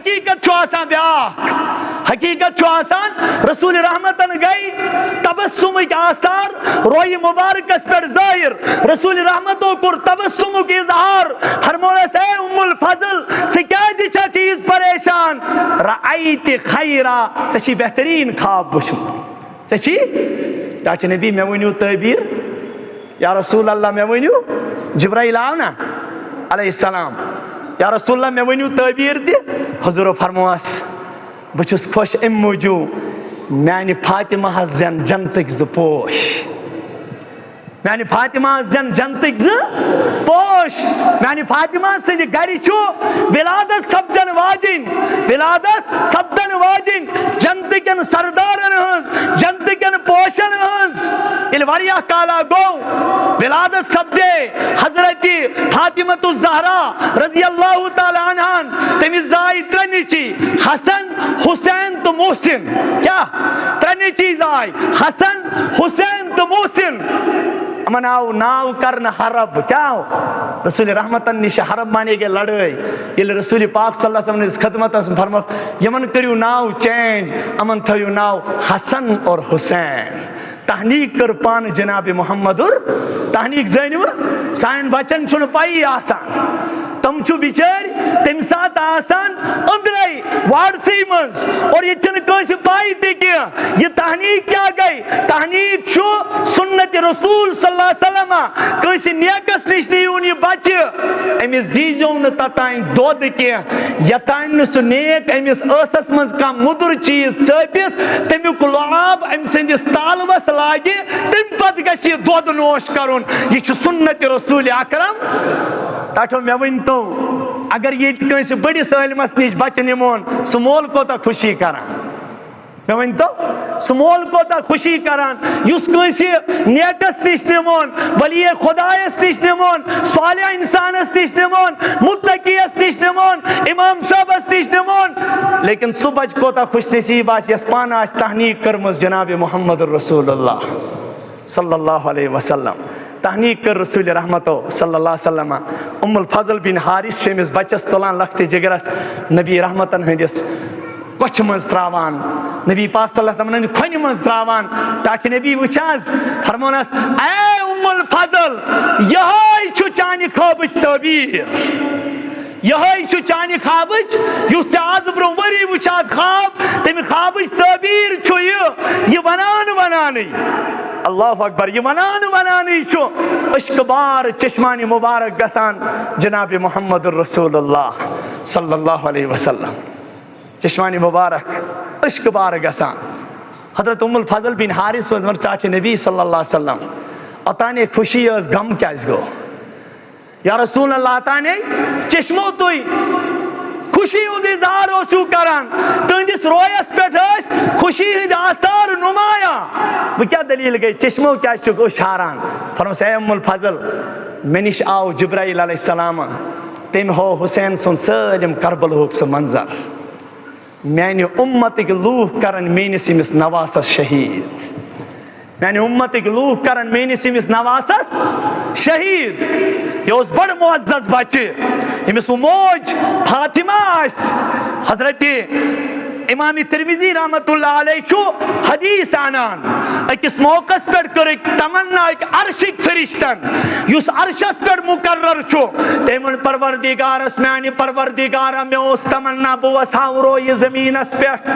حقیقت چھو آسان بیاکھ حقیقت چھو آسان رسول رحمتن گئی تبسم کے آثار روئی مبارکس پر ظاہر رسول رحمتوں کر تبسم کی اظہار فرمونا سے ام الفضل سے کیا جی چھا چیز پریشان رأیت خیرہ چشی بہترین خواب بشم چشی چاچے نبی میں ونیو تعبیر یا رسول اللہ میں ونیو جبرائیل آونا علیہ السلام یا رسول اللہ میں ونیو تعبیر دی حضور فرمواس بچس خوش ام موجود میانی فاطمہ زین جنتک ز پوش میانی فاطمہ زین جنتک ز پوش میانی فاطمہ سے گھری چھو ولادت سبدن واجن ولادت سبدن واجن جنتکن سردارن ہنس جنتکن پوشن ہنس الوریہ کالا گو ولادت سبدے حضرت فاطمہ الزہرا رضی اللہ تعالی عنہ تمیز زائی ترنیچی حسن حسین تو محسن کیا ترنیچی زائی حسن حسین تو محسن مناو ناو کرن حرب کیا ہو رسول رحمتن نش حرب مانے گے لڑائی یہ رسول پاک صلی اللہ علیہ وسلم نے اس خدمت اس فرما یمن کریو ناو چینج امن تھیو ناو حسن اور حسین تحنیق کر پان جناب محمد اور تحنیق زینو سائن بچن چھن پائی آسان تم چھو بیچار تم ساتھ آسان اندرائی وارسی منز اور یہ چن کوئی پائی تھی کیا یہ تحنیق کیا گئی تحنیق چھو سنت رسول صلی اللہ علیہ وسلم کوئی نیکس نشتی ہونی بچ امیس دیجون تتائن دود کیا یتائن نسو نیک امیس اسس منز کا مدر چیز چاپیت تمی کو لعاب امسندس تالوس لاگی تم پت گشی دود نوش کرون یہ چھو سنت رسول اکرم تاٹھو میں ونتو اگر یہ کسی بڑی سالمس نش بچ نمون سمول کو تا خوشی کران میں ونتو سمول کو تا خوشی کران یس کسی نیکس نش نمون ولی خدایس نش نمون صالح انسانس نش نمون متقیس نش نمون امام صاحبس نش نمون لیکن صبح کو تا خوش نصیب آس یس پانا آس تحنیق کرمز جناب محمد رسول اللہ صلی اللہ علیہ وسلم تحنیق کر رسول رحمتو صلی اللہ علیہ وسلم ام الفضل بن حارث شیمس بچس تلان لخت جگرس نبی رحمتن ہندس کچھ منز تراوان نبی پاک صلی اللہ علیہ وسلم کھن منز تراوان تاکہ نبی وچاز فرمونس اے ام الفضل یہائی چھو چانی خوابش تعبیر یہائی چھو چانی خوابش یو سے آزبرو وری وچاز خواب تمی خوابش تعبیر چھو یہ ونانی اللہ اکبر یہ ونانی چھو عشق بار چشمانی مبارک گسان جناب محمد الرسول اللہ صلی اللہ علیہ وسلم چشمانی مبارک عشق بار گسان حضرت ام الفضل بن حارث و چاچے نبی صلی اللہ علیہ وسلم اتانے خوشی از غم کیس گو یا رسول اللہ اتانے چشمو توی خوشی ہند اظہار اوسو کران تہندس رویس پہ خوشی ہند آثار نمایا وہ کیا دلیل گئی چشمو کیا گو شاران فرمس اے ام الفضل میں نش آو جبرائیل علیہ السلام تم ہو حسین سن سلم کربل ہوک سہ منظر میانہ امتک لوک کرن میانس امس نواسس شہید میانہ امتک لوک کرن میانس امس نواسس شہید یہ اس بڑ معزز بچے امس موج فاطمہ آس حضرت امام ترمذی رحمت اللہ علیہ چھو حدیث آنان اکس موقع پر کرک تمنا ایک عرشک فرشتن یس عرشس پر مقرر چھو تیمن پروردگارس میانی پروردگارا میں اس تمنا بوس ہاورو یہ زمین اس پر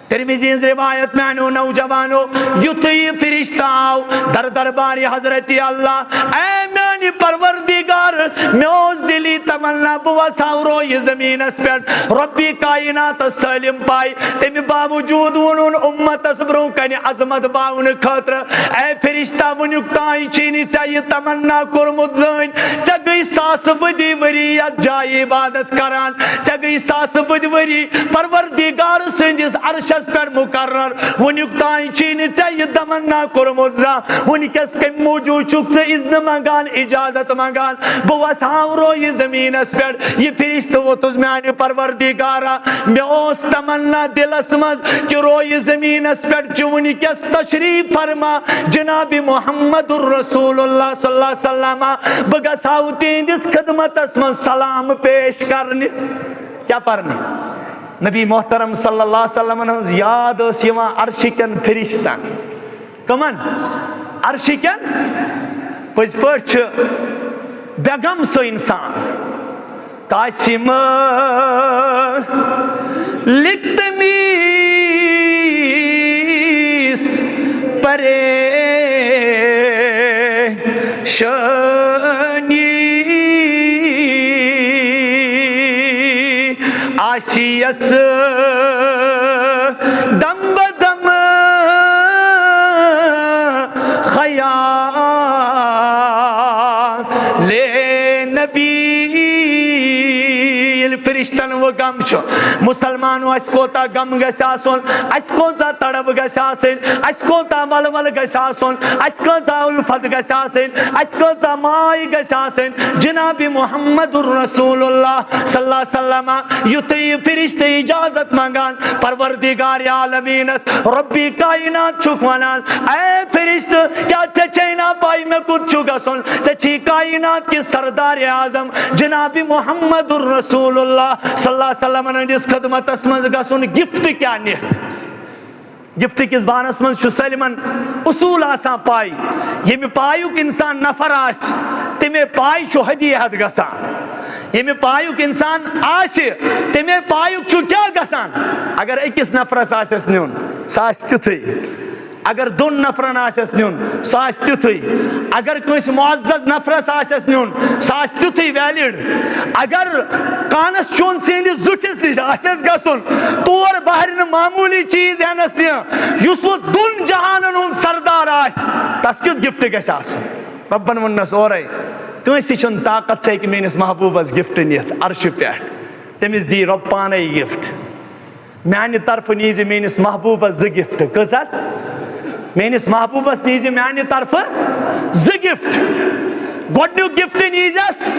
ترمذی روایت میں انو نوجوانو یوتی فرشتہ آو در درباری حضرت اللہ اے میانی پروردگار میں اس دلی تمنا بوس ہاورو یہ زمین اس پر ربی کائنات سالم پائی تیمی باوجود ونون امت اسبروں کنی عظمت باون خطر اے فرشتہ ونکتائی چینی چاہیے تمنا کرمت زین چگئی ساس بدی وری یاد جائی عبادت کران چگئی ساس بدی وری پروردگار سندس عرش پر مقرر ونکتائی چینی چاہیے تمنا کرمت زین ونکس کم موجود چک سے اذن مگان اجازت مگان بوس ہاورو یہ زمین اس پر یہ فرشتہ وہ تز میانی پروردگارا میں اس تمنا دل اسمز کہ روی زمین اس پر چونی کس تشریف فرما جناب محمد الرسول اللہ صلی اللہ علیہ وسلم بگس ہاوتین دس خدمت اسمز سلام پیش کرنی کیا پرنے نبی محترم صلی اللہ علیہ وسلم ہنز یاد اس یوان عرشکن فرشتن کمن عرشکن پز پچھ بیگم سو انسان قاسم لکتمیس پریشانی آشیس دم بدم خیال نبی فرشتن و غم شو مسلمانو اس کوتا غم گشاسون اس کوتا تڑب گشاسن اس کوتا ولول گشاسن اس کوتا الفت گشاسن اس کوتا مائی گشاسن جناب محمد رسول اللہ صلی اللہ علیہ وسلم یتی فرشتے اجازت مانگان پروردگار عالمین ربی کائنات چھکوانان اے فرشت کیا چچینا پائی میں کچھ چھگسن چچی کائنات کی سردار اعظم جناب محمد رسول اللہ صلی اللہ علیہ وسلم نے اس خدمت اسمن گسن گفٹ کیا نی گفٹ کس بانس من چھو سلمن اصول آسان پائی یہ میں پایوک انسان نفر آس تمہیں پائی چھو ہدیہت گسان یہ میں پایوک انسان آس تمہیں پایوک چھو کیا گسان اگر اکس نفرس آسس نیون ساس چتھئی اگر دون نفرن آسس نیون ساس تیتھئی اگر کوئی معزز نفرس آسس نیون ساس تیتھئی ویلڈ اگر کانس چون سیندی زٹھس نش آسس گسن تور بہرن معمولی چیز ہینس نیا یس وہ دون جہانن ہن سردار آس تس کیت گفٹ گژھِ آسن ربن ونس اورے کٲنٛسہِ چھُنہٕ طاقت سہ ہیٚکہِ میٲنِس محبوبس گفٹ نِتھ عرشہِ پٮ۪ٹھ تٔمِس دی رۄب پانے گفٹ میانہِ طرفہٕ نیٖزِ میٲنِس محبوبس زٕ گفٹ کۭژاہ میانس محبوبس نیز میانہ طرف زٕ گفٹ گۄڈنیُک گفٹ نیزس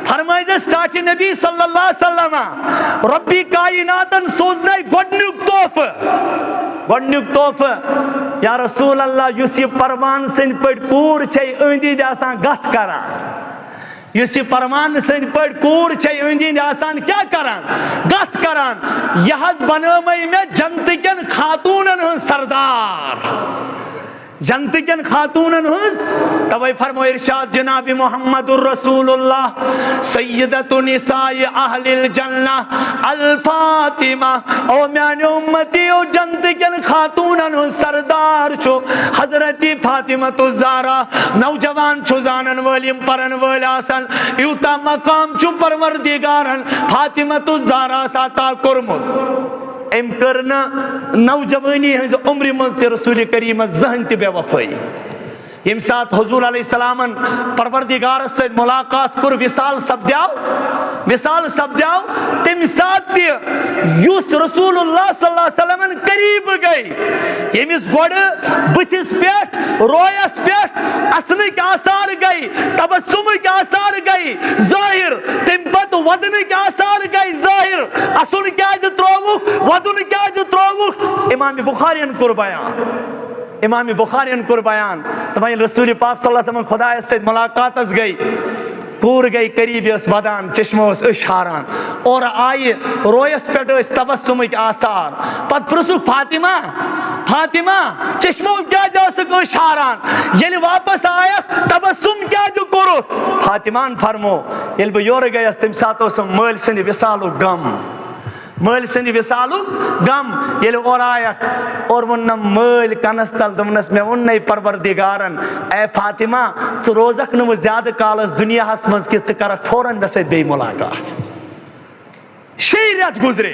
فرمٲیزس ٹاٹہِ نبی صلی اللہ علیہ وسلم ربی کائناتن سوزنے گۄڈنیُک تحفہٕ یا رسول اللہ یُس یہ پروان سٕنٛدۍ پٲٹھۍ کوٗر چھے أنٛدۍ أنٛدۍ آسان گتھ کران یُس یہ پروان سٕنٛدۍ پٲٹھۍ کوٗر چھے أنٛدۍ أنٛدۍ آسان کیٛاہ کران گتھ کران یہِ حظ بنٲومَے مےٚ جنتٕکٮ۪ن خاتوٗنن ہٕنٛز سردار جنتکن خاتونن ہنز توے فرمو ارشاد جناب محمد الرسول اللہ سیدت نساء اہل الجنہ الفاطمہ او میانی امتی او جنتکن خاتونن ہنز سردار چھو حضرت فاطمہ الزہرا نوجوان چھو زانن والیم پرن وال آسن یوتا مقام چھو پروردگارن فاطمہ الزہرا ساتا کرمت ام کرنا نوجوانی ہنز عمر مز تے رسول کریم زہن تے بے وفائی یم سات حضور علیہ السلام پروردگار سے ملاقات کر وصال سپدیاو تم سات تے یوس رسول اللہ صلی اللہ علیہ وسلم قریب گئی یمس گوڑ بتس پیٹ رویس پیٹ اصلک آثار گئی تبسمک آثار گئی ظاہر تم پت ودن کے آثار گئی ظاہر اصل کیا تروک ودن کیا تروک امام بخاری کور بیان تمہیں رسول پاک صلی اللہ علیہ وسلم خدا سے ملاقات گئی کور گئی قریب اس بدان چشمو اس اشاران اور آئی رویس پیٹ اس تبسمک آثار پت پرسو فاطمہ چشمو کیا جو سکو اشاران یلی واپس آیا تبسم کیا جو کرو فاطمان فرمو یل بہ یور گئی اس تم ساتھ اس مل سندی وصالو غم یل اور آیا اور ونم مل کنستل دمنس میں وننے پروردگارن اے فاطمہ ژٕ روزکھ نہٕ زیادٕ کالس دنیاہس منٛز کہِ ژٕ کرکھ فوراً مےٚ سۭتۍ بیٚیہِ ملاقات 6 رٮ۪تھ گُزرے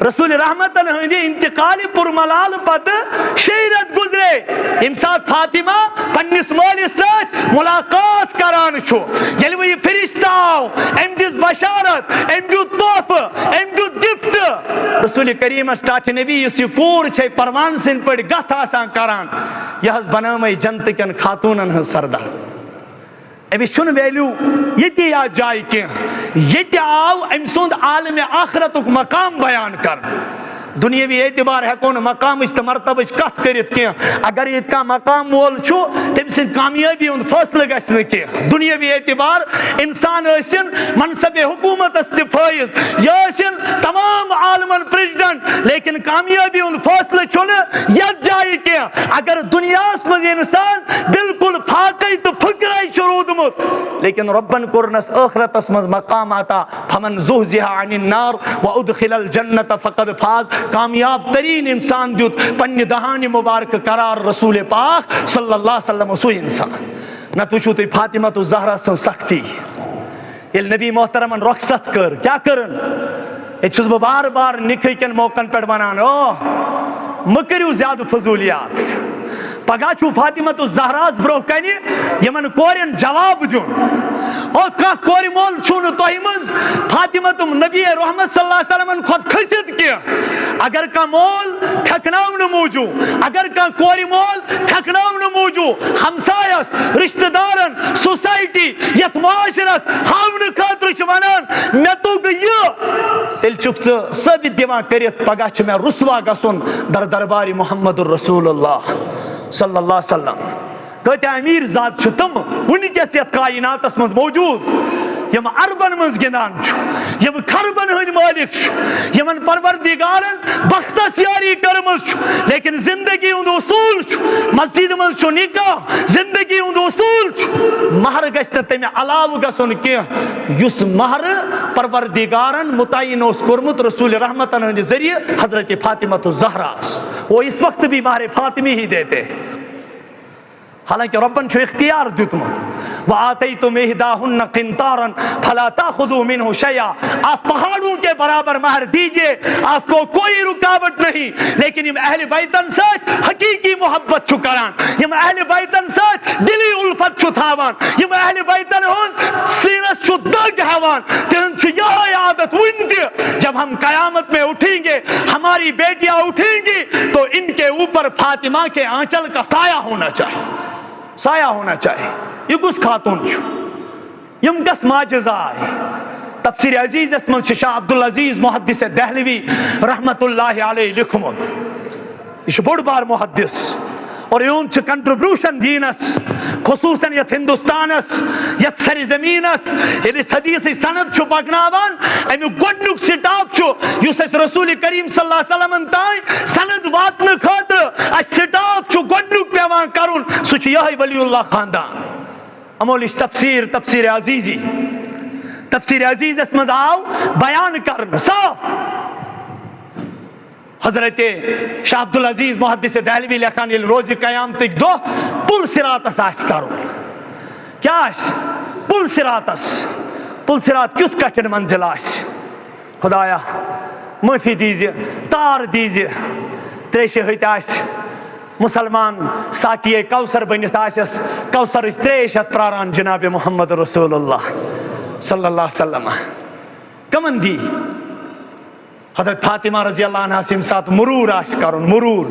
رسول رحمتن ہندی انتقال پر ملال پت 6 رٮ۪تھ گزرے یم سات فاطمہ پنس مالس ست ملاقات کران چھو یل وہ یہ فرشتہ آو ام دس بشارت ام دیت تحفہ ام دیت گفٹ رسول کریم ٹاٹھ نبی اس یہ کور چھے پروان سن پڑ گتھ آسان کران یہ بنامے جنتکن خاتونن ہن سردار امس چھن ویلیو یتی یا جائے کی یتی آو ام سند عالم آخرتک مقام بیان کر دنیاوی اعتبار ہیکو نہ مقامچ تو مرتبچ کت کرت کی اگر یہ کا مقام وول چھو تم سن کامیابی ہند فیصلہ گژھِ نہ کی دنیاوی اعتبار انسان ٲسِن منصب حکومتس تہ فٲیض یہ ٲسِن تمام عالمن پریزیڈنٹ لیکن کامیابی ہند فیصلہ چھُنہٕ یتھ جایہِ کینٛہہ اگر دنیاہس منٛز انسان بالکل فاقے تو فکرے چھُ روٗدمُت لیکن ربن کوٚرنس ٲخرتس منٛز مقام عطا فمن زحزح عن النار وادخل الجنة فقد فاز کامیاب ترین انسان دیت پنہ دہانی مبارک قرار رسول پاک صلی اللہ علیہ وسلم سوی انسان نہ وچھو تھی فاطمہ الزہرا سن سختی یل نبی محترمن رخصت کر کیا کرن یہ چھس بہ بار بار نکھے کن موقعن پہ ونان او مکریو زیادہ فضولیات پگہ چھو فاطمہ الزہراس برو کنہ یمن کورین جواب دیون اور کھانا کور مول چھو نہ تہ مز فاطمہ نبی رحمت صلی اللہ علیہ وسلم کھت کھست کی اگر کا مول تھکناؤ موجو اگر کا کور مول تھکناؤ موجو ہمسایس رشتہ دارن سوسائٹی یت معاشرس ہاؤن خاطر ونان مے توگ یہ تیل چھ ثابت دیوان کرت پگہ چھ مے رسوا گژھن در دربار محمد الرسول اللہ صلی اللہ علیہ وسلم کتیا امیر ذات چھ تم ونکس یت کائناتس مز موجود یم عربن مز گندان یم خربن ہند مالک یمن پروردگارن بختس یاری کرمز لیکن زندگی ہند اصول مسجد مز نکاح زندگی ہند اصول مہر گژھِ نہٕ تمہِ علاوٕ گژھُن کینٛہہ یُس مہر پروردگارن متعین اوس کوٚرمُت رسول رحمتن ہندِ ذریعہ حضرت فاطمہ الزہرا وہ اس وقت بھی مہر فاطمی ہی دیتے حالانکہ ربن چھو اختیار دیتمت وآتیتم احداہن قنطارا فلا تاخذوا منہ شیئا آپ پہاڑوں کے برابر مہر دیجئے آپ کو کوئی رکاوٹ نہیں لیکن یم اہل بیتن ساتھ حقیقی محبت چھو کران یم اہل بیتن ساتھ دلی الفت چھو تھاوان یم اہل بیتن ہون سینس چھو دگ ہاوان تین چھو یہ عادت ونتی جب ہم قیامت میں اٹھیں گے ہماری بیٹیاں اٹھیں گی تو ان کے اوپر فاطمہ کے آنچل کا سایہ ہونا چاہیے سایہ ہونا چاہیے یہ کس خاتون چھو یم کس معجزہ آئے تفسیر عزیز اسمن شاہ عبدالعزیز محدث دہلوی رحمت اللہ علیہ لکھمت یہ بڑ بار محدث اور یون کنٹریبیوشن دینس خصوصاً یت ہندوستانس یت سر زمینس اس حدیث سند چھو پکناوان امی گوڑنک سٹاپ چھو یس اس رسول کریم صلی اللہ علیہ وسلم تائیں سند واتن خاطر اس سٹاپ چھو گوڑنک پیوان کرون سوچ یہ ولی اللہ خاندان امولش تفسیر عزیزی تفسیر عزیز اس مز آو بیان کرن صاف حضرت شاہ عبدالعزیز محدث دہلوی لکھان روز قیامتک دو پل صراطس آس ترون کیا آس پل صراط کیت کٹھن منزل آس خدایا معافی دیجیے تار دیجیے تریشہ ہت آس مسلمان ساقی کوثر بنت آسس کوثر تریش ہت پراران جناب محمد رسول اللہ صلی اللہ علیہ وسلم کمن دی حضرت فاطمہ رضی اللہ عنہ سم ساتھ مرور آس کرن مرور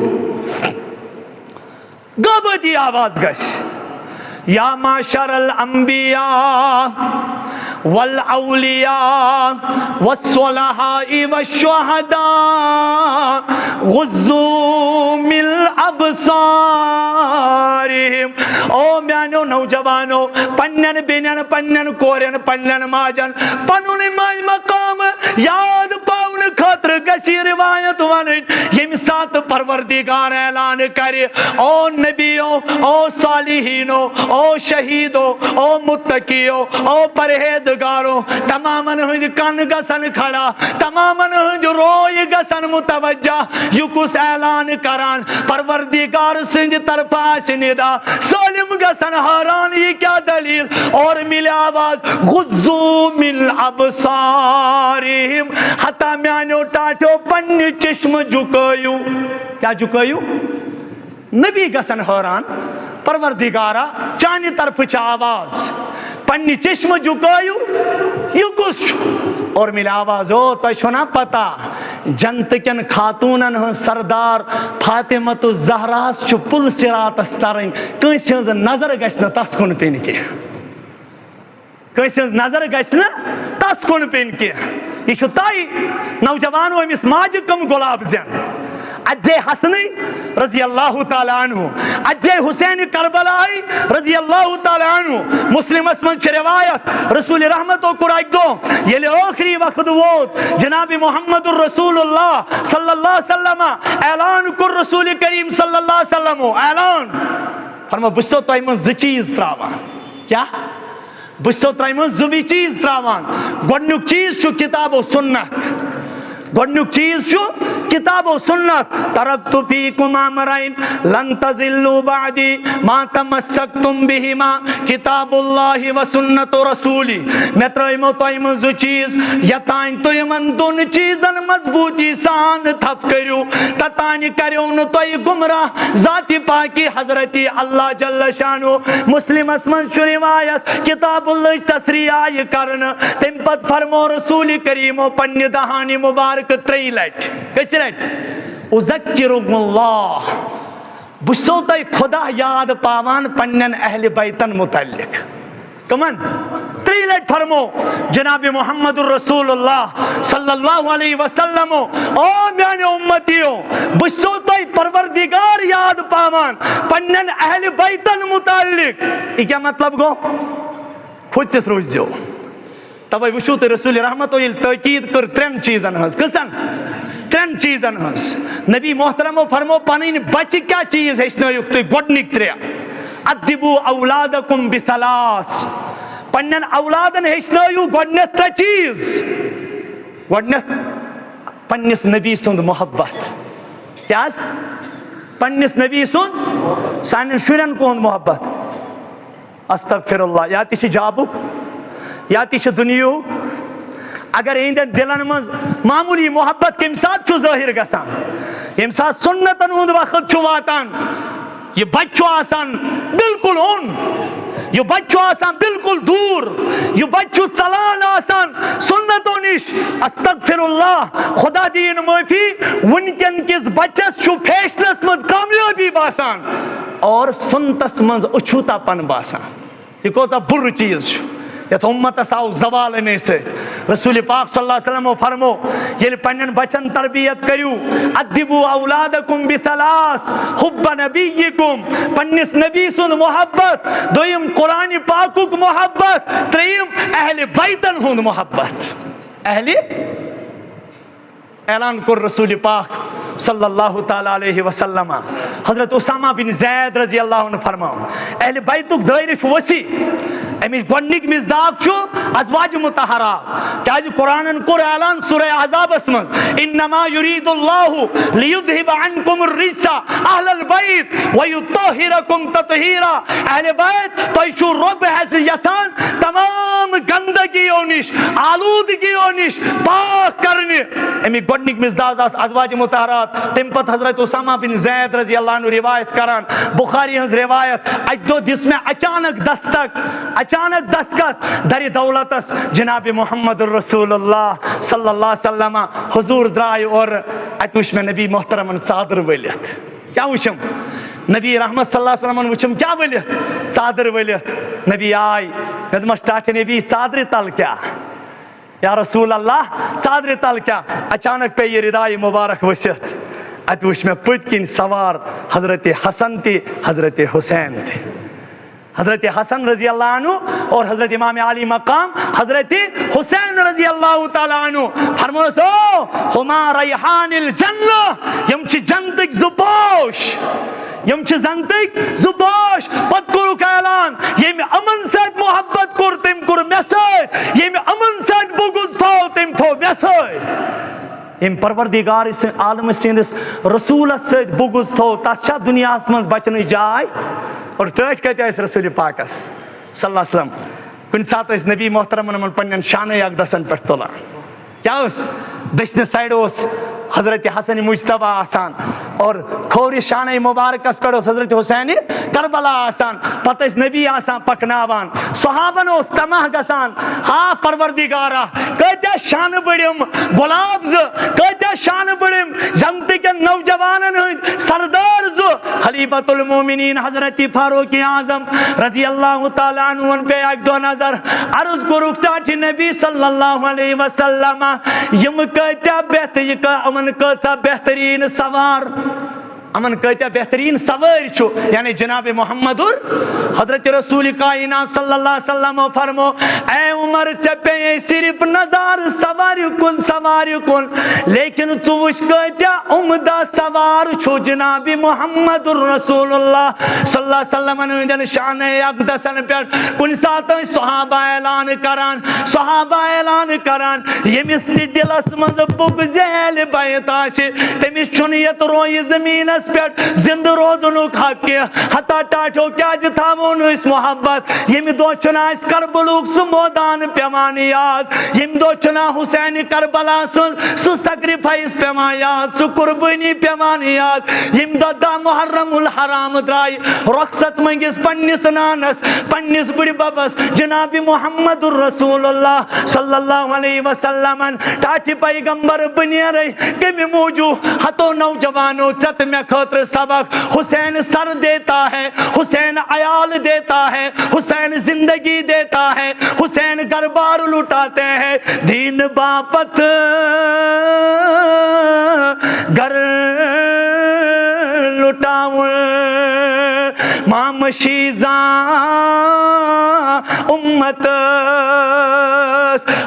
گبدی آواز گش یا معاشر الانبیاء والاولیاء والصلحاء والشہداء غضوا من ابصارہم او میانو نوجوانو پنن بینن پنن کورن پنن ماجن پنن ماج مقام یاد پاؤن خاطر گسی روایت ونن یم سات پروردگار اعلان کرے او نبیو او صالحینو او شہیدو او متقیو او پرہیزگارو تمامن ہند کن گسن کھڑا تمامن ہند روی گسن متوجہ یکس اعلان کران پروردگار سنج طرف آشنیدہ سالم گسن حیران یہ کیا دلیل اور ملی آواز غضوا من ابصارہم حتی میانو ٹاٹو پنی چشم جھکایو کیا جھکایو نبی گسن حیران پروردگارا چانی طرف چا آواز پنی چشم جھکایو یہ کس اور ملا آواز ہو تو شنا پتا جنت کن خاتونن ہن سردار فاطمہ الزہراس چھ پل صراط استرن کنس ہنز نظر گژھِ نہٕ تس کُن پین کینٛہہ کنس ہنز نظر گژھِ نہٕ تس کُن پین کینٛہہ یہ چھو تائی نوجوانو امس ماجہ کم گلاب زین اجے حسنی رضی اللہ تعالیٰ عنہ اجے حسین کربلائی رضی اللہ تعالیٰ عنہ مسلم اسمن چھ روایت رسول رحمت و قرآن دو یہ آخری وقت ووت جناب محمد الرسول اللہ صلی اللہ علیہ وسلم اعلان کر رسول کریم صلی اللہ علیہ وسلم اعلان فرما بسو تو ایمن زی چیز تراوان کیا بسو تو ایمن زبی چیز تراوان گوڑنک چیز شو کتاب و سنت گوڑنک چیز شو کتاب و سنت ترکت فیکم امرین لن تزلوا بعدی ما تمسکتم بہما کتاب اللہ و سنت رسولی میں ترائیمو تو ایمن زو چیز یتائن تو ایمن دون چیزن مضبوطی سان تھپ کریو تتانی کریون تو ای گمراہ ذاتی پاکی حضرتی اللہ جل شانو مسلم اسمن شو روایت کتاب اللہ تصریح آئی کرن تم پت فرمو رسول کریمو پنی دہانی مبارک تری لٹ کچھ لٹ اذکرکم اللہ بسو تای خدا یاد پاوان پنن اہل بیتن متعلق کمن تری لٹ فرمو جناب محمد الرسول اللہ صلی اللہ علیہ وسلم او میانے امتیوں بسو تای پروردگار یاد پاوان پنن اہل بیتن متعلق یہ کیا مطلب گو خود سے روز جو تبائی وشو تو رسول رحمت و تاکید کر ترین چیزن ہنس کسن ترین چیزن ہنس نبی محترم و فرمو پانین بچی کیا چیز ہے اس نے یکتے گوڑنک تریا ادبو اولادکم بثلاث پنن اولادن ہے اس نے یو گوڑنک تر چیز گوڑنک پنس نبی سند محبت کیا پنس نبی سند سانن شرن کون محبت استغفر اللہ یا تیشی جابک یا تیشی دنیو اگر ایندن دلن مز معمولی محبت کم ساتھ چھو ظاہر گسان کم ساتھ سنتن ہند وقت چھو واتان یہ بچو آسان بالکل ہون یہ بچو آسان بالکل دور یہ بچو چلان آسان سنتو نش استغفر اللہ خدا دین معافی ونکن کس بچس چھو فیشنس مز کامیابی باسان اور سنتس مز اچھوتا پن باسان یہ کوتا بر چیز چھو یت امت ساو زوال میں سے رسول پاک صلی اللہ علیہ وسلم فرمو یہ پنن بچن تربیت کریو ادبو اولادکم بثلاث حب نبیکم پنس نبی سن محبت دویم قرآن پاکک محبت تریم اہل بیتن ہند محبت اہل اعلان کر رسول پاک صلی اللہ تعالیٰ علیہ وسلم حضرت اسامہ بن زید رضی اللہ عنہ فرماؤں اہل بیتک دائرش وسیع امیش گوڑنک مزداق چھو ازواج متحرہ کیا جی قرآن کر اعلان سورہ احزاب اسمت انما یرید اللہ لیدھب عنکم الرجس اہل البیت ویطہرکم تطہیرا اہل بیت تویشو رب حیث یسان تمام گندگی اونش آلودگی اونش پاک کرنے امی گوڑنک مزداق ازواج متحرات تم پت حضرت اسامہ بن زید رضی اللہ عنہ روایت کران بخاری ہنز روایت اجدو جس میں اچانک دستک در دولتس جناب محمد الرسول اللہ صلی اللہ علیہ وسلم حضور درائی اور اتوش میں نبی محترم صادر ولیت کیا وچم نبی رحمت صلی اللہ علیہ وسلم وچم کیا ولیت صادر ولیت نبی آئی ندمش ٹاٹے نبی صادر تل کیا یا رسول اللہ صادر تل کیا اچانک پہ یہ ردائی مبارک وسیت اتوش میں پت کن سوار حضرت حسن تھی حضرت حسین تھی حضرت حسن رضی اللہ عنہ اور حضرت امام علی مقام حضرت حسین رضی اللہ تعالیٰ عنہ فرمو سو ہما ریحان الجنہ یم چھ جنتک زپوش یم چھ جنتک زپوش پت کرو کا اعلان یم امن سیت محبت کر تم کر میسیت یم امن سیت بگز تھو تم تھو میسیت یم پروردگار اس عالم سندس رسول سے بگز تھو تس دنیا من بچن جائے اور ٹچ کتے اس رسول پاکس صلی اللہ علیہ وسلم کن سات اس نبی محترم من پنن شان اقدسن پہ تلا کیا اس دشن سائڈ اس حضرت حسن مجتبہ آسان اور کھوری شان مبارکس پہ حضرت حسین کربلا آسان پتہ اس نبی آسان پکناوان صحابن اس تمہ گسان ہاں پروردگارہ کتے شان بڑیم گلابز کتے شان بڑیم جنت کے نوجوانن سردار زو خلیفۃ المومنین حضرت فاروق اعظم رضی اللہ تعالیٰ عنہ پہ ایک دو نظر عرض کرک ٹاٹھ نبی صلی اللہ علیہ وسلم یم کتیا بہترین سوار امن کتیا بہترین سوار چھو یعنی جناب محمد حضرت رسول کائنات صلی اللہ علیہ وسلم فرمو اے عمر چپے صرف نظر سوار کن لیکن چوش کتیا عمدہ سوار چھو جناب محمد رسول اللہ صلی اللہ علیہ وسلم نے شان اقدسن پر کن ساتھ صحابہ اعلان کران یمس دلس مز بک زیل بیتاش تمس چھنیت روی زمین زند روزنک حق حتا ٹاٹھو کیا تھاون اس محبت یم دو چنا اس کربلوک سو مودان پیمان یاد یم دو چنا حسین کربلا سو سیکریفائس پیمان یاد سو قربانی پیمان یاد یم دو دا محرم الحرام درائی رخصت منگس پنس نانس پنس بڑی بابس جناب محمد رسول اللہ صلی اللہ علیہ وسلم ٹاٹھی پیغمبر بنی رہی کمی موجو ہتو نوجوانو چت میں خطر سبق حسین سر دیتا ہے حسین عیال دیتا ہے حسین زندگی دیتا ہے حسین گھر بار لٹاتے ہیں دین باپت گھر لٹاؤں مام شیزاں امت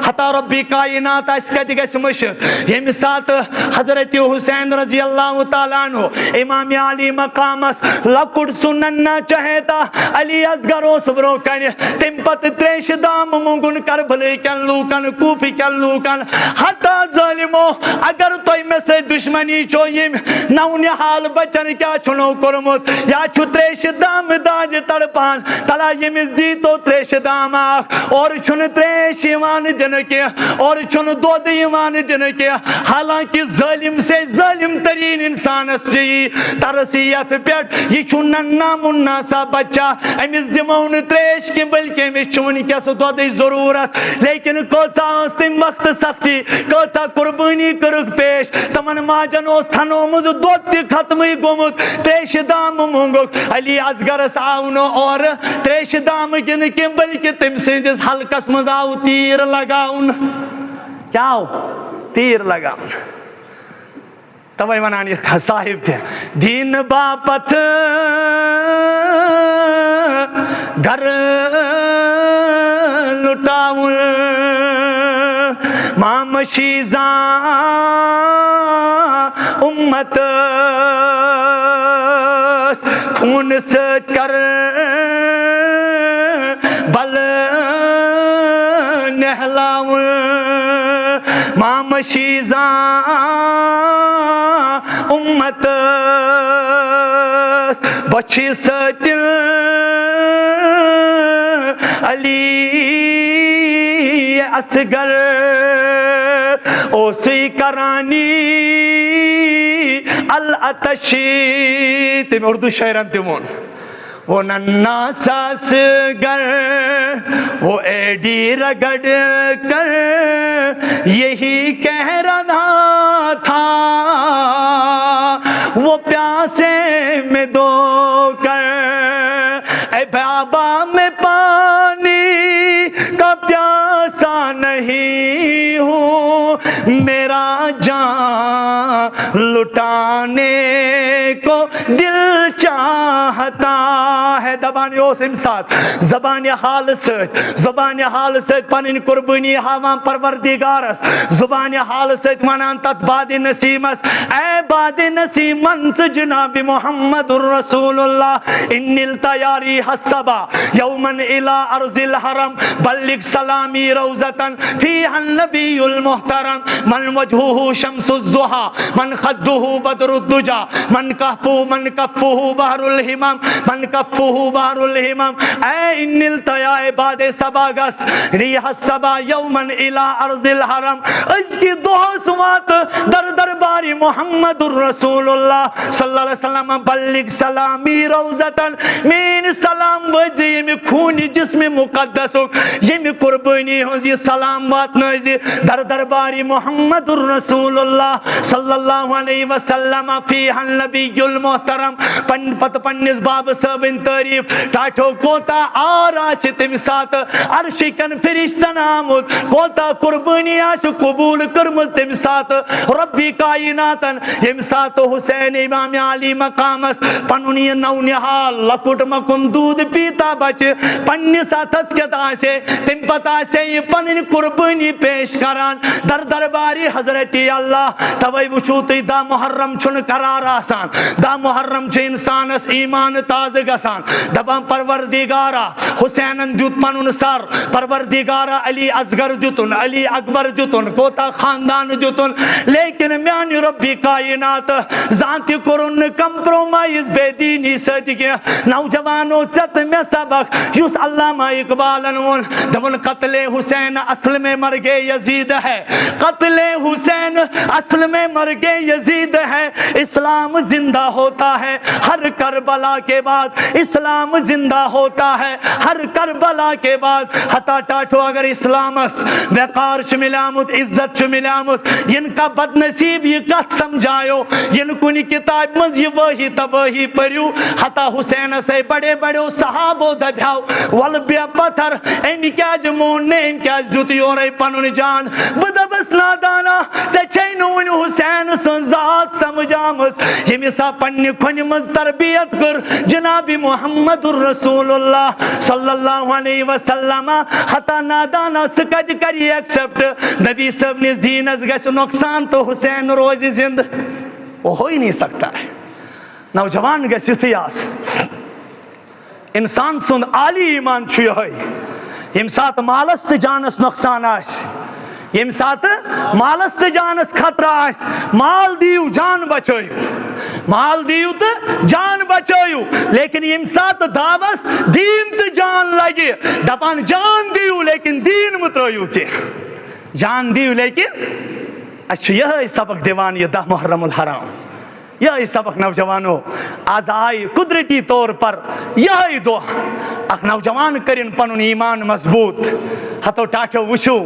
حتا ربی کائنات اشکتی گش مش یہ ساتھ حضرت حسین رضی اللہ تعالیٰ عنہ امام علی مقامس لکڑ سننا چاہتا علی ازگرو صبرو کن تم پت تریش دام مونگن کربلی کن لوکن کوفی کن لوکن حتا ظالمو اگر توی میں سے دشمنی چوئیم نونی حال بچن کیا چھنو کرمت یا چھو تریش دام داج تڑپان تلا یمز دی تو تریش دام آخ اور چھن تریش ایمان دن کیا اور چھن دود ایمان دن کیا حالانکہ ظالم سے ظالم ترین انسان اس جی ترسیت پیٹ یہ چھنن نامنا سا بچہ امیز دمون تریش کی بلکہ امیز چھونی کیا سو دود ضرورت لیکن کوتا استم وقت سختی کوتا قربانی کرک پیش تمن ماجن اس تھنو مز دود تی ختمی گمت تریش دام مونگک علی ازگر ساؤنو اور تریش دام گن کی بلکہ تم سے جس حلقس مزاو تیر لگاؤن کیا ہو تیر لگاؤن توئی ونانی صاحب تھے دین باپت گھر لٹاؤں مام شیزاں امت خون ست کر بل نہلاؤں مام شیزاں امت بچی ستل علی اصغر اوسی کرانی الاتشی تم اردو شاعران تمون وہ ننا ساس گر وہ ایڈی رگڑ کر یہی کہہ رہا تھا وہ پیاسے میں دو کر اے بابا میں پانی کا پیاسا نہیں ہوں میرا جان لٹانے کو دل چاہتا ہے دبانی اوس امسات زبانی حال ست پنن قربانی ہاوان پروردگارس زبانی حال ست ونان تت باد نسیمس اے باد نسیمنس جناب محمد رسول اللہ ان التیاری حسبا یومن الى ارض الحرم بلغ سلامی روزتن فیہا النبی المحترم من وجہہ شمس الزہا من خدہ بدر الدجا من کفہ بحر الہمم من کفہ بحر الہمم اے ان التیا عباد سباگس ریح السبا یومن الى ارض الحرم اس کی دو سوات در دربار باری محمد الرسول اللہ صلی اللہ علیہ وسلم بلغ سلامی روزتن مین سلام وجہ یمی خون جسم مقدس یمی قربانی ہنز یہ سلام واتنائزی در درباری محمد الرسول اللہ صلی اللہ علیہ وسلم فیہ النبی المحترم پت پنس باب صاحبن تعریف ٹاٹھو کوتا آراش تم سات عرشی کن فرشتن آمد کوتا قربانی آش قبول کرمز تم سات ربی کائناتن یم سات حسین امام علی مقامس پنونی نو نحال لکٹ مکن دود پیتا بچ پنی سات ہسکت آشے تم پتا سے یہ پنن قربانی پیش کران در درباری حضرت اللہ توی وچوتی دا محرم چن قرار آسان دا محرم چھ انسانس ایمان تاز گسان دبا پروردگارا حسینن دیت پنن سر پروردگارا علی اصغر دیتن علی اکبر دیتن کوتا خاندان دیتن لیکن میانی ربی کائنات ذاتی کرن کمپرومائز بے دینی ستی کے نوجوانو چت میں سبق یوس علامہ اقبالن ون دبن قتل حسین اصل میں مرگے یزید ہے قتل حسین اصل میں مرگے یزید ہے اسلام زندہ ہوتا ہے ہر کربلا کے بعد اسلام زندہ ہوتا ہے ہر کربلا کے بعد حتا ٹاٹھو اگر اسلامس وقار چھ ملامت عزت چھ ملامت ین کا بد نصیب یہ کت سمجھائیو ین کنی کتاب مز یہ وحی تباہی پریو حتا حسین سے بڑے بڑے صحابو دبھاو والبیا پتھر ایم کیاج موننے ایم کیاج دوتی اور ای پنون جان بدبس نادانا چچینون حسین سن ذات سمجھامز یہ مسا پنی کھنی مز تربیت کر جناب محمد الرسول اللہ صلی اللہ علیہ وسلم حتا نادانا سکج کری ایکسپٹ نبی صاحب نے دین از گش نقصان تو حسین روز زند وہ ہو ہی نہیں سکتا ہے نوجوان گش اتیاس انسان سن عالی ایمان چھوئی ہوئی یم سات مالست جانس نقصان آس یم سات مالست جانس خطرہ آس مال دیو جان بچوئیو مال دیو تو جان بچوئیو لیکن یم سات دعوس دین تو جان لگی دپان جان دیو لیکن دین مترویو کی جان دیو لیکن اچھو یہ سبق دیوان یہ 10 محرم الحرام یہ سبق نوجوانوں آز آئی قدرتی طور پر یہ دعا اک نوجوان کرن پنن ایمان مضبوط ہتو ٹاٹھو وچھو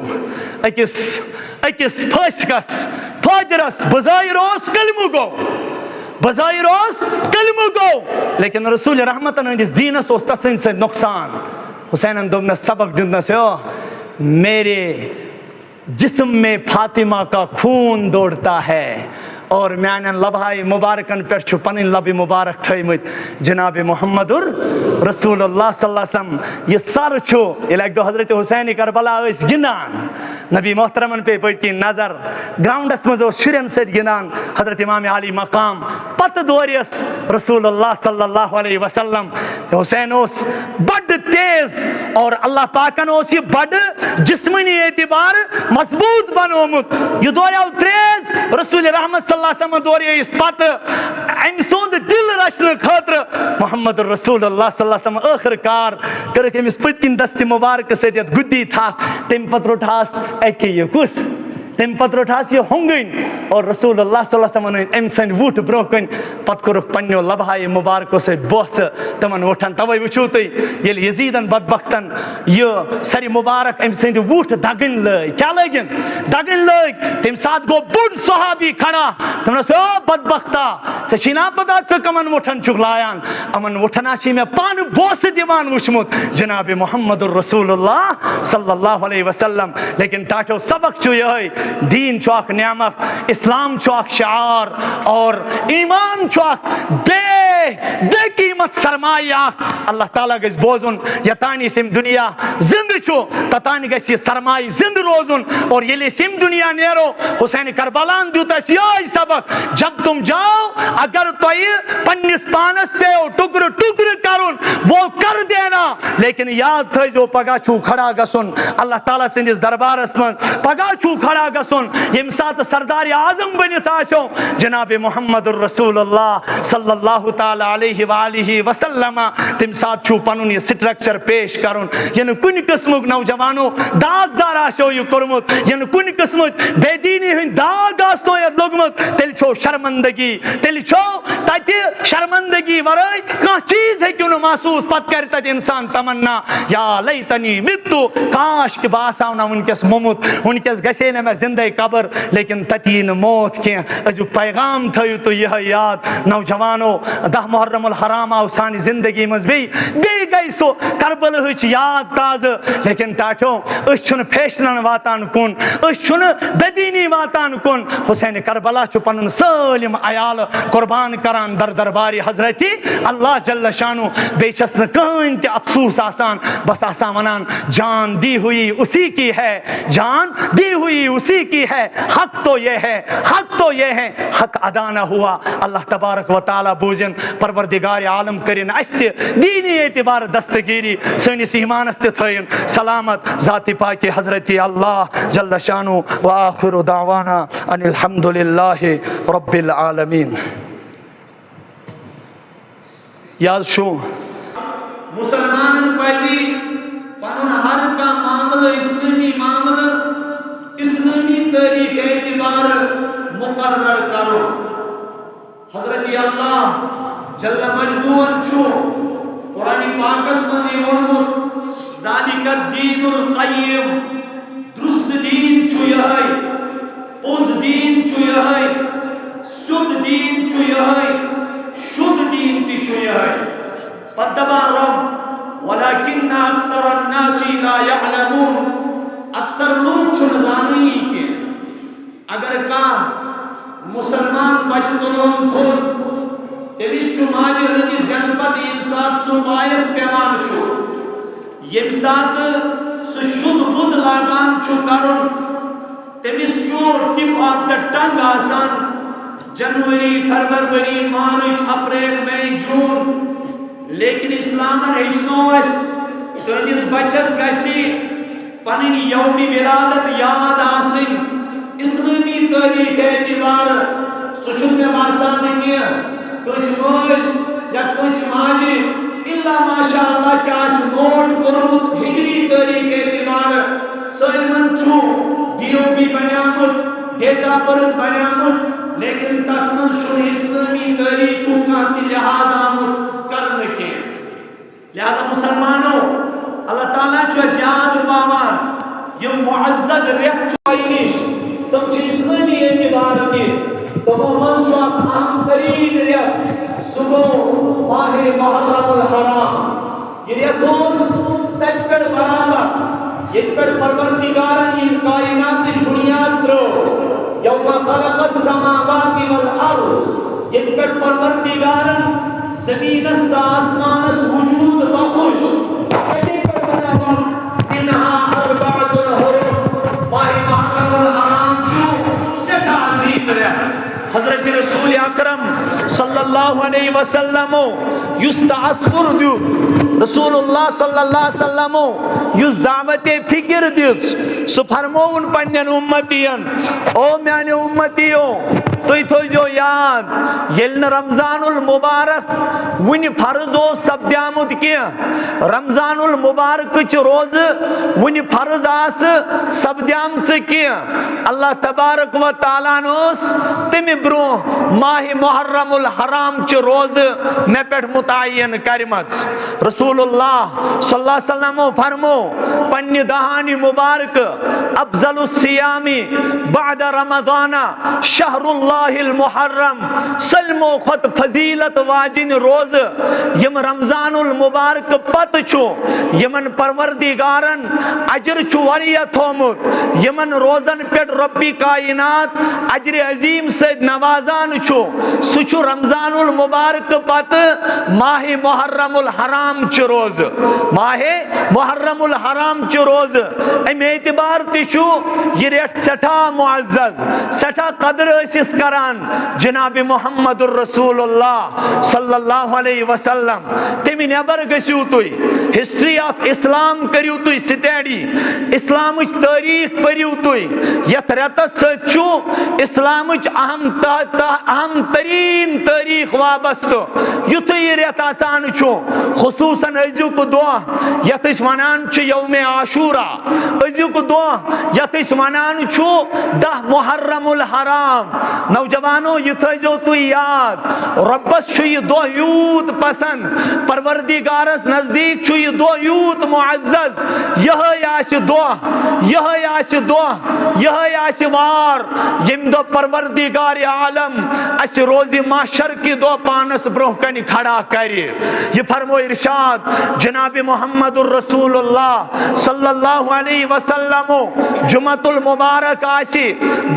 اکس پھسکس فجرس بظاہر اوس کلمہ گو بظاہر اوس کلمہ گو لیکن رسول رحمتن ہندس دینس اوس تسن سے نقصان حسینن دوبنس سبق دندس ہو میرے جسم میں فاطمہ کا خون دوڑتا ہے اور میانن لبہائی مبارکن پر چھپن لب مبارک تھیمت جناب محمد رسول اللہ صلی اللہ علیہ وسلم یہ سر چھو یہ لائک دو حضرت حسین کربلا اس گنان نبی محترمن پہ پڑھ کی نظر گراؤنڈ اس مزو شرین سے گنان حضرت امام علی مقام پت دوریس رسول اللہ صلی اللہ علیہ وسلم حسین اس بڑ تیز اور اللہ پاکن اس یہ بڑ جسمانی اعتبار مضبوط بنومت یہ دوریا تیز رسول رحمت صلی اللہ علیہ وسلم دوریا اس پت ام سود دل رشن خاطر محمد رسول اللہ صلی اللہ علیہ وسلم آخر کار کرک امس پتکن دست مبارک سے گدی تھا تم پت روٹھاس ایکی یہ کس تم پت روٹھاس یہ ہنگن اور رسول اللہ صلی اللہ علیہ وسلم ام سن ووٹ بروکن پت کرک پنیو لبہائی مبارکو سے بوس تمن وٹھن توئی وچوتی یل یزیدن بدبختن یہ سری مبارک ام سن ووٹ دگن لئی کیا لگن دگن لئی تم ساتھ گو بڑ صحابی کھڑا تم نے سو بدبختا سچینا پتا سے کمن وٹھن چگلایان امن وٹھنا چی میں پان بوس دیوان وشمت جناب محمد الرسول اللہ صلی اللہ علیہ وسلم لیکن ٹاٹو سبق چو یہ دین چوک نعمت اسلام چوک شعار اور ایمان چوک بے قیمت سرمایہ اللہ تعالیٰ گز بوزن یتانی سم دنیا زند چھو تتانی گز یہ سرمائی زند روزن اور یہ سم دنیا نیرو حسین کربلان دیتا یہ سبق جب تم جاؤ اگر تو پنس پانس پہ ٹکر ٹکر کرن وہ کر دینا لیکن یاد تھے جو پگا چھو کھڑا گسن اللہ تعالیٰ سندس دربار اسمن پگا چھو کھڑا گسن یم سات سردار اعظم بنت آشو جناب محمد الرسول اللہ صلی اللہ تعالی علیہ وآلہ وسلم تم سات چھو پنن یہ سٹرکچر پیش کرن یعنی کن قسمک نوجوانو داغ دار آشو یہ کرمت یعنی کن قسمک بے دینی ہن داغ آستو یہ لگمت تل چھو شرمندگی تیل چھو تاکہ شرمندگی ورائے کہاں چیز ہے کیوں نہ محسوس پت کرتا انسان تمنا یا لیتنی متو کاش کہ باساونا انکس ممت انکس گسے نہ میں زندہ قبر لیکن تتین موت کی اجو پیغام تھیو تو یہ یاد نوجوانو 10 محرم الحرام آو سانی زندگی مزبی گئی سو کربل ہچ یاد تاز لیکن ٹاٹو اس چھن پھیشنن واتان کن اس چھن بدینی واتان کن حسین کربلا چھو پنن سالم عیال قربان کران در درباری حضرتی اللہ جل شانو بے چسن کہیں تے افسوس آسان بس آسان ونان جان دی ہوئی اسی کی ہے جان دی ہوئی اسی کی ہے حق تو یہ ہے حق تو یہ ہے حق ادا نہ ہوا اللہ تبارک و تعالی بوزن پروردگار عالم کرن است دینی اعتبار دستگیری سنس ایمان است تھین سلامت ذات پاک حضرت اللہ جل شانو وآخر دعوانا ان الحمدللہ رب العالمین. یاد شو مسلمان پہلی پنن ہر کا معاملہ اسلامی طریق اعتبار مقرر کرو. حضرت اللہ جل مجدون چھو قرآن پاکس مزی ونمت ذالک الدین القیم درست دین چھو یہائی پوز دین چھو یہائی سد دین چھو یہائی شد دین تی چھو یہائی پدبا رب ولیکن اکثر الناس لا یعلمون اکثر لوگ چھو نزانی کے اگر کہاں مسلمان بچتنون تھون تیلی چھو ماجر ردی جنپت انسان سو باعث پیمان چھو یم ساتھ سو شد بد لاغان چھو کرن تیمیس چھو ٹپ آف دا ٹنگ آسان جنوری فروری مارچ اپریل مئی جون لیکن اسلامن ہیچنو اس تہندس بچس گسی پنن یوم ولادت یاد آسن اسلامی تاریخ اعتبار سچن میں باسان کیا کس مول یا کس ماجی الا ماشاء اللہ کاس نوٹ کرمت ہجری تاریخ اعتبار سلمن چھو ڈیو بھی بنیامت ڈیٹا برت بنیامت لیکن تکمن شو اسلامی تاریخ کو کانتی لحاظ آمد کرنے کے لہذا مسلمانوں اللہ تعالیٰ چھو اس یاد پاوان یہ معزد ریت چھو آئینیش تم چھو اسلامی اعتبار کی تم منشو اہم ترین ریت صبح ماہ محرم الحرام یہ ریتوس تکبر برابر یہ پر پروردگارن ان کائنات بنیاد رو یوم خلق السماوات والارض یہ پر پروردگارن زمین است آسمان است وجود بخوش کہنے پر برابر انہا اربعۃ الحرم ماہ محرم الحرام چھو سٹھا عظیم رہا. حضرت رسول اکرم صلی اللہ علیہ وسلم یستعصر دیو رسول اللہ صلی اللہ علیہ وسلم یس دعوت فکر دیس سو فرمون پنین امتین او میان امتیو توی تھو جو یاد یلن رمضان المبارک ون فرض او سبدیامت کیا رمضان المبارک چ روز ون فرض آس سبدیامت کیا اللہ تبارک و تعالیٰ نوس تمی برو ماہ محرم الحرام چ روز میں پیٹھ متعین کرمت. رسول اللہ صلی اللہ علیہ وسلم فرمو پنی دہانی مبارک افضل الصیامی بعد رمضان شہر اللہ المحرم سلمو خط فضیلت واجن روز یم رمضان المبارک پت چھو یمن پروردگارن اجر چھو وریت ہومت یمن روزن پیٹ ربی کائنات اجر عظیم سے نوازان چھو سچو رمضان المبارک پت ماہ محرم الحرام چ روز ماہ محرم الحرام چ روز ام اعتبار تشو یہ ریٹ سٹھا معزز سٹھا قدر اس کران جناب محمد الرسول اللہ صلی اللہ علیہ وسلم تمی نبر گسیو توی ہسٹری آف اسلام کریو توی سٹیڈی اسلامچ تاریخ پریو توی یت ریتس سچو اسلامچ اہم ترین تاریخ وابستو یتو یہ ریت آسان چھو خصوصاً ازیو کو دعا یتش ونان چھ یوم عاشورہ ازیو کو دعا یتش ونان چھو 10 محرم الحرام نوجوانوں یہ تھو تو یاد ربس چھو یہ دو یوت پسند پروردگارس نزدیک چھو یہ دو یوت معزز یہ آس دو وار یم دو پروردگار عالم اس روز محشر کی دو پانس برہ کن کھڑا کری یہ فرمو ارشاد جناب محمد الرسول اللہ صلی اللہ علیہ وسلم جمعۃ المبارک آسی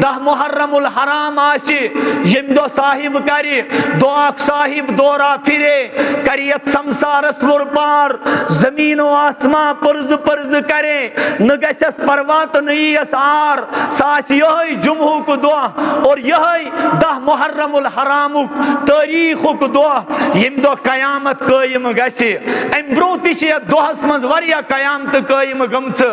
10 محرم الحرام آسی یم دو صاحب کری دو اخ صاحب دورہ پھرے کریت سمسارس لور پار زمین و آسمان پرز کرے نہ گسس پرواہ تو نہیں اسار ساس یہ جمعہ کو دعا اور یہ 10 محرم الحرام تاریخ کو دعا یم دو قیامت قائم گسی ام برو تش دہس مز وریا قیامت قائم گمچ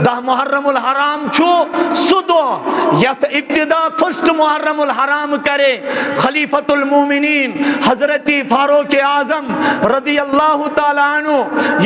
10 محرم الحرام چھو سو دعا یت ابتدا فرسٹ محرم الحرام کرے خلیفۃ المومنین حضرت فاروق اعظم رضی اللہ تعالی عنہ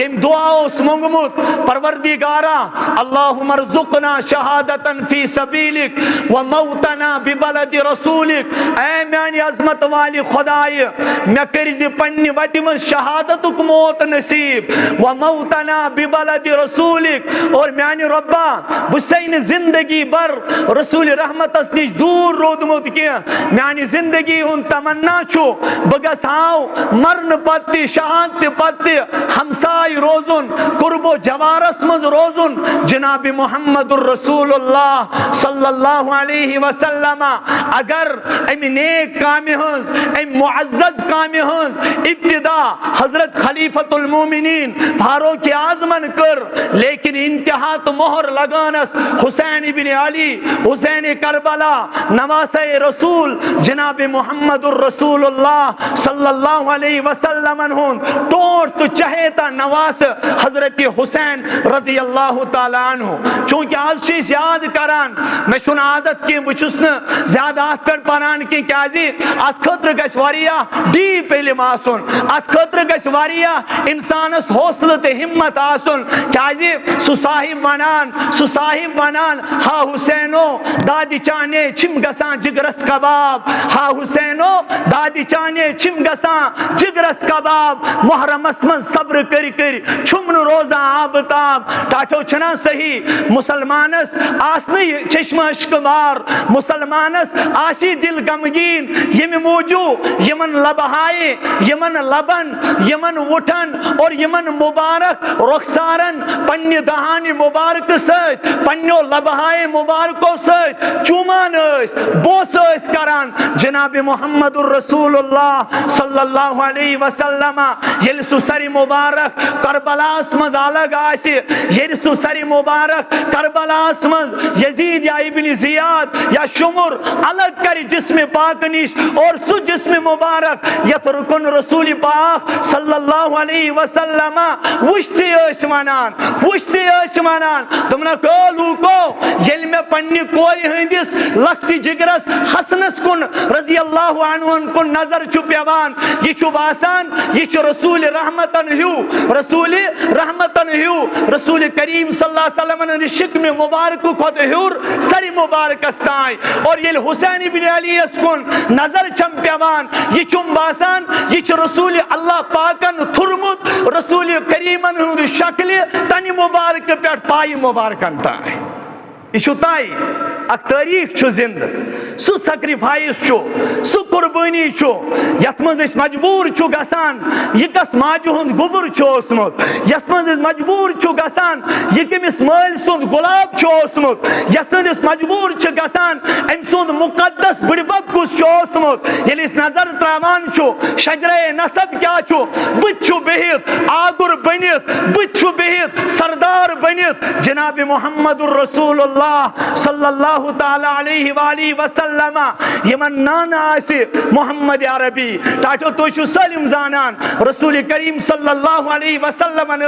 یم دعا اس منگمت پروردگارا اللہم ارزقنا شہادتا فی سبیلک و موتنا ببلد رسولک اے میانی عظمت والی خدای میں کرزی پنی وٹی من شہادتک موت نصیب و موتنا ببلد رسولک اور میانی ربا بسین زندگی بر رسول رحمت اس نش دور رودمت کیا میانی زندگی ان تمنا چھو بگس آو مرن پتی شہادت پتی ہمسائی روزن قرب و جوارس مز روزن جناب محمد الرسول اللہ صلی اللہ علیہ وسلم اگر ام نیک کامی ہنز ام معزز کامی ہنز ابتدا حضرت خلیفۃ المومنین فاروق اعظمن کر لیکن انتہا تو مہر لگانس حسین بن علی حسین کربلا نواسہ رسول جناب محمد الرسول اللہ صلی اللہ علیہ وسلم ٹوٹ تو چہیتا نواس حضرت حسین رضی اللہ تعالی عنہ چونکہ آج چیز یاد کران میں شن عادت کی بچسن زیادہ آت پر پران کی کیازی آت خطر گش واریا ڈیپ علم آسن آت خطر گش واریا انسانس حوصلت ہمت آسن کیازی سو صاحب ونان ہا حسینو دادی چانے چم گسان جگرس کباب ہا حسینو دادی چانے چم گسان جگرس کباب محرم اسمن صبر کر چھمن روزہ آبتاب ٹاٹو چھنا صحیح مسلمانس آسنی چشم اشکبار مسلمانس آشی دل غمگین یم موجو یمن لبہائے یمن لبن یمن وٹن اور یمن مبارک رخسارن پنی دہانی مبارک سید پنیو لبہائے مبارکو سید چومان اس بوس اس کران جناب محمد الرسول اللہ صلی اللہ علیہ وسلم یلسو سری مبارک کربلا اسمز آلگ آسی یلسو سری مبارک کربلا اسمز یزید یا ابن زیاد یا شمر الگ کری جسم پاک نیش اور سو جسم مبارک یترکن رسول پاک صلی اللہ علیہ وسلم وشتی اشمانان تمنا کولو کو یل میں پنی کوئی ہندس لکتی جگرس حسنس کن رضی اللہ عنہ کن نظر چھو پیوان یہ چھو باسان یہ چھو رسول رحمتن ہیو رسول کریم صلی اللہ علیہ وسلم نے شکم مبارک خود ہور سری مبارک استائیں اور یہ حسین بن علی اسکن نظر چھم پیوان یہ چھم باسان یہ چھو رسول اللہ پاکن تھرمت رسول کریمن ہوں شکل تنی مبارک پیٹ پائی مبارکن تائیں یہ تائی اک تاریخ چھو زند سو سیکریفائس چھو سو قربانی چھو یت مز اس مجبور چھو گسان یہ کس ماجہ ہند گبر چھو اسمت یس مز اس مجبور چھو گسان یہ کمس مال سند گلاب چھو اسمت یس مز اس مجبور چھو گسان ام سند مقدس بڑبب کس چھو اسمت یلی اس نظر تراوان چھو شجرہ نسب کیا چھو بچ چھو بہت آگر بنیت بچ چھو بہت سردار بنیت جناب محمد الرسول اللہ صلی اللہ تعالی علیہ وآلہ وسلم یمن نانا آسی محمد عربی تاچو توشو سلیم زانان رسول کریم صلی اللہ علیہ وسلم نے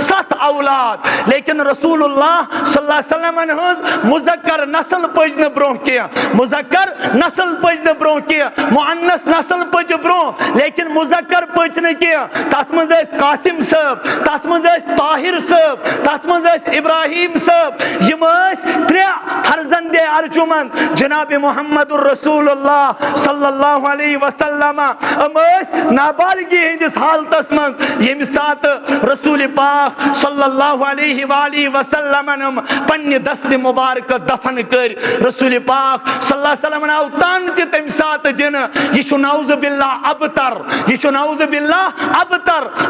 7 اولاد لیکن رسول اللہ صلی اللہ علیہ وسلم نے مذکر نسل پجن برون کیا مذکر نسل پجن برون کیا مؤنث نسل پج برون لیکن مذکر پجن کیا تاتمز اس قاسم صاحب تاتمز اس طاہر صاحب تاتمز اس ابراہیم صاحب یم اس ترے فرزند ارجمند جناب محمد الرسول اللہ صلی اللہ علیہ وسلم نابالغی ہندس حالتس من یم سات رسول پاک صلی اللہ علیہ وآلہ وسلم پنہ دست مبارک دفن کر رسول پاک صلی اللہ علیہ وسلم آو تان تی تم سات دن یہ نعوذ باللہ ابتر یہ نعوذ باللہ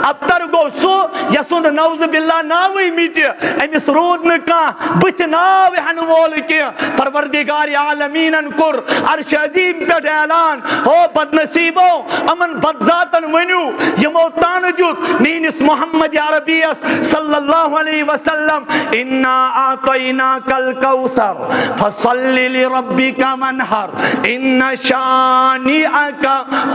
ابتر گو سو یسند نعوذ باللہ ناوی میٹ امس رود نکا بت ناو ہن وول کی پروردگار عالمین کور عرش عظیم پہ اعلان او بد نصیبو امن بد ذاتن ونیو یمو تان دیت مینس محمد عربی صلی اللہ علیہ وسلم انا اعطیناک الکوثر فصل لربک وانحر ان شانئک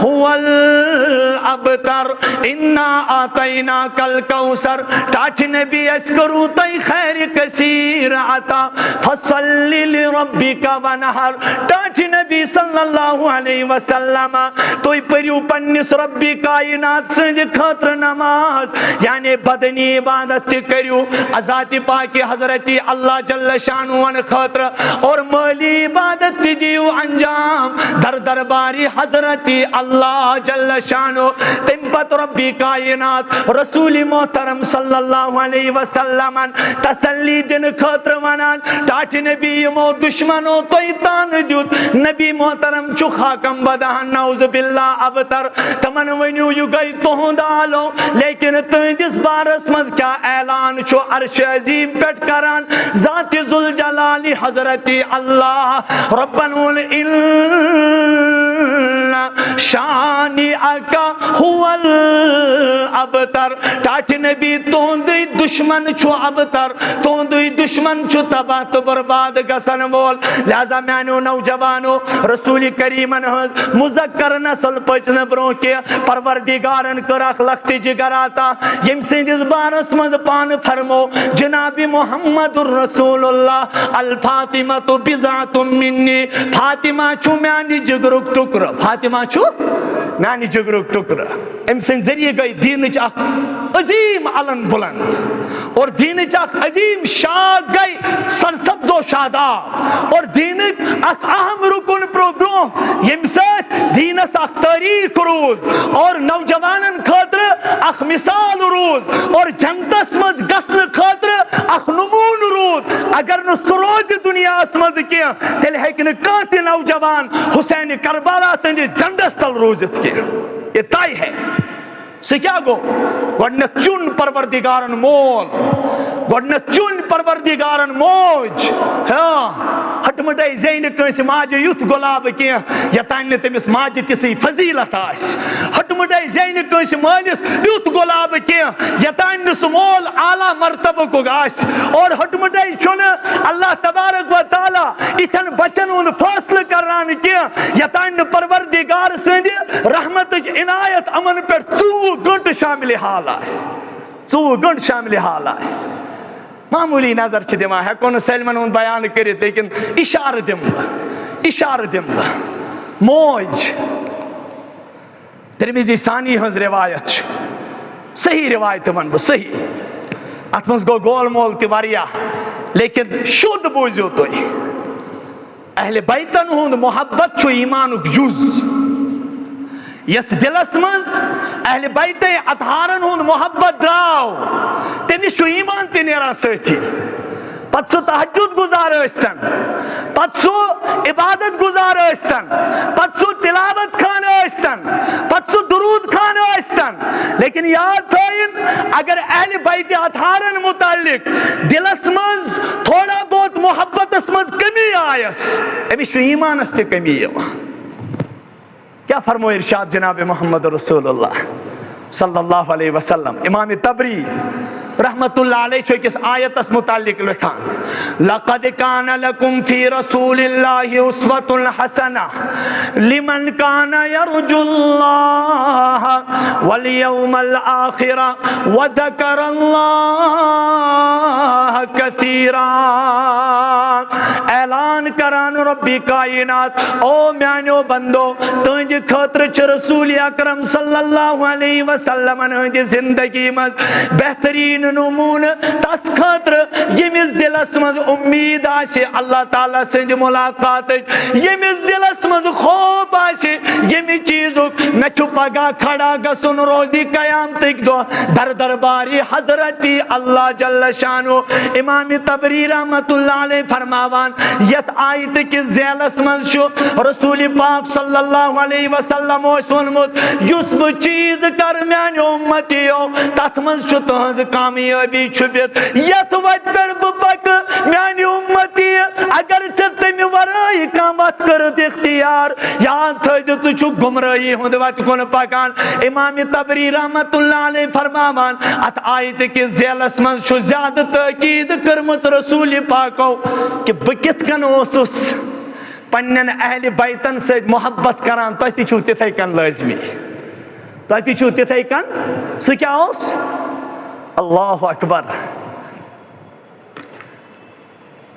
هو الابتر انا اعطیناک الکوثر ٹاچ نبی اشکرو تی خیر کثیر عطا فصل لربک وانحر ٹاچ نبی صلی اللہ علیہ وسلم تو پریو پنس ربی کائنات سند خاطر نماز یعنی بدنی عبادت کریو ذات پاک حضرت اللہ جل شانوان خاطر اور مالی عبادت دیو انجام در درباری حضرت اللہ جل شانو تم پت ربی کائنات رسول محترم صلی اللہ علیہ وسلم تسلی دن خاطر ونان ٹاٹ نبی مو دشمنو تویتان دیت نبی محترم چکھا کم بدہن نعوذ باللہ ابتر تمن ونیو یو گئی تہند آلو لیکن تہندس بارس مز کیا اعلان چھو عرش عظیم پیٹ کران ذات ذوالجلال حضرت اللہ ربنا ان شانئک هو الابتر ٹاٹ نبی تہند دشمن چھو ابتر تہند دشمن چھو تباہ تو برباد گسن وول لہذا میانو نوجوانو رسول کریمن مذکر نسل پچن برو کے پروردگارن کراک لخت جگر آتا یم سندس بارس مز پان فرمو جناب محمد الرسول اللہ الفاطمہ تو بضعۃ منی فاطمہ چھو میانی جگرک ٹکر فاطمہ چھو میانی جگرک ٹکر ام سند ذریعہ گئی دین اخ عظیم علن بلند اور دین اخ عظیم شاد گئی سرسبز و شاداب اور دین اخ اہم رکن پروگرام یم سات دینس اخ تاریخ روز اور نوجوانن خاطر اخ مثال روز اور جنتس مز گسن خاطر اخ نمون روز اگر نو سروج دنیا مز کی تیل ہیکن کانتی نوجوان حسین کربلا سند جنڈس تل روزت کی یہ طے ہے سے کیا گو گوڑنت چون پروردگارن مول گوڑنت چون پروردگارن موج ہٹ مٹائی زین کنس ماجہ یوت گلاب کی یتان تمس ماجہ تسی فضیلت آس ہٹ مٹائی زین کنس مالس یوت گلاب کی یتان سہ مول اعلی مرتبہ کو آس اور ہٹ مٹائی چون اللہ تبارک و تعالی اتن بچن ہند فاصلہ کران کی یتان پروردگار سند رحمت عنایت امن پہ 2 گھنٹہ شامل حال آس 2 گھنٹہ شامل حال آس معمولی نظر چھ دما ہیکو نہ سلمان ہند بیان کرت لیکن اشارہ دم موج ترمذی ثانی ہز روایت صحیح روایت ون بہ صحیح ات مز گو گول مول تہ واریاہ لیکن شد بوزیو تھی اہل بیتن ہند محبت چھ ایمانک جز یس دلس مز اہل بیت اطہارن ہند محبت دراو تمس چھ ایمان تہ نیران سۭتی پت سو تہجد گزار ٲسۍتن پت سو عبادت گزار ٲسۍتن پت سو تلاوت خان ٲسۍتن پت سو درود خان ٲسۍتن لیکن یاد تھٲیِن اگر اہل بیت اطہارن متعلق دلس مز تھوڑا بہت محبتس مز کمی آیس امس چھ ایمانس تہ کمی یوان کیا فرمو ارشاد جناب محمد رسول اللہ صلی اللہ علیہ وسلم امام تبری رحمت اللہ علیہ چھو کس آیت اس متعلق لکھان لَقَدْ كَانَ لَكُمْ فِي رَسُولِ اللَّهِ أُسْوَةٌ حَسَنَةٌ لِمَنْ كَانَ يَرْجُو اللَّهَ وَالْيَوْمَ الْآخِرَ وَذَكَرَ اللَّهَ كَثِيرًا اعلان کران ربی کائنات او میانو بندو تنج خاطر چھ رسول اکرم صلی اللہ علیہ وسلم ہند زندگی مز بہترین نمون تس خاطر یمس دلس مز امید آشے اللہ تعالیٰ سند ملاقات یمس دلس مز خوف آشے یمی چیزک میں چھو پگا کھڑا گسن روزی قیامتک دو در درباری حضرتی اللہ جل شانو امام تبری رحمت اللہ علیہ فرماوان یت آیت کی زیلس من شو رسول پاک صلی اللہ علیہ وسلم ونمت یس بہ چیز کر میان امتیو تت من شو تہذ کامیابی چھپت یت وت پر بہ پک میان امتی اگر تمہ ورائی کم وت کرت اختیار یاد تھز تو چھو گمراہی ہند وت کن پکان امام تبری رحمت اللہ علیہ فرماوان ات آیت کی زیلس من شو زیادہ تاکید کرمت رسول پاکو کہ بہ کت کن اوسس پنن اہل بیتن سے محبت کران تہ چھو تتھے کن لازمی تہ چھو تتھے کن سہ کیا اوس اللہ اکبر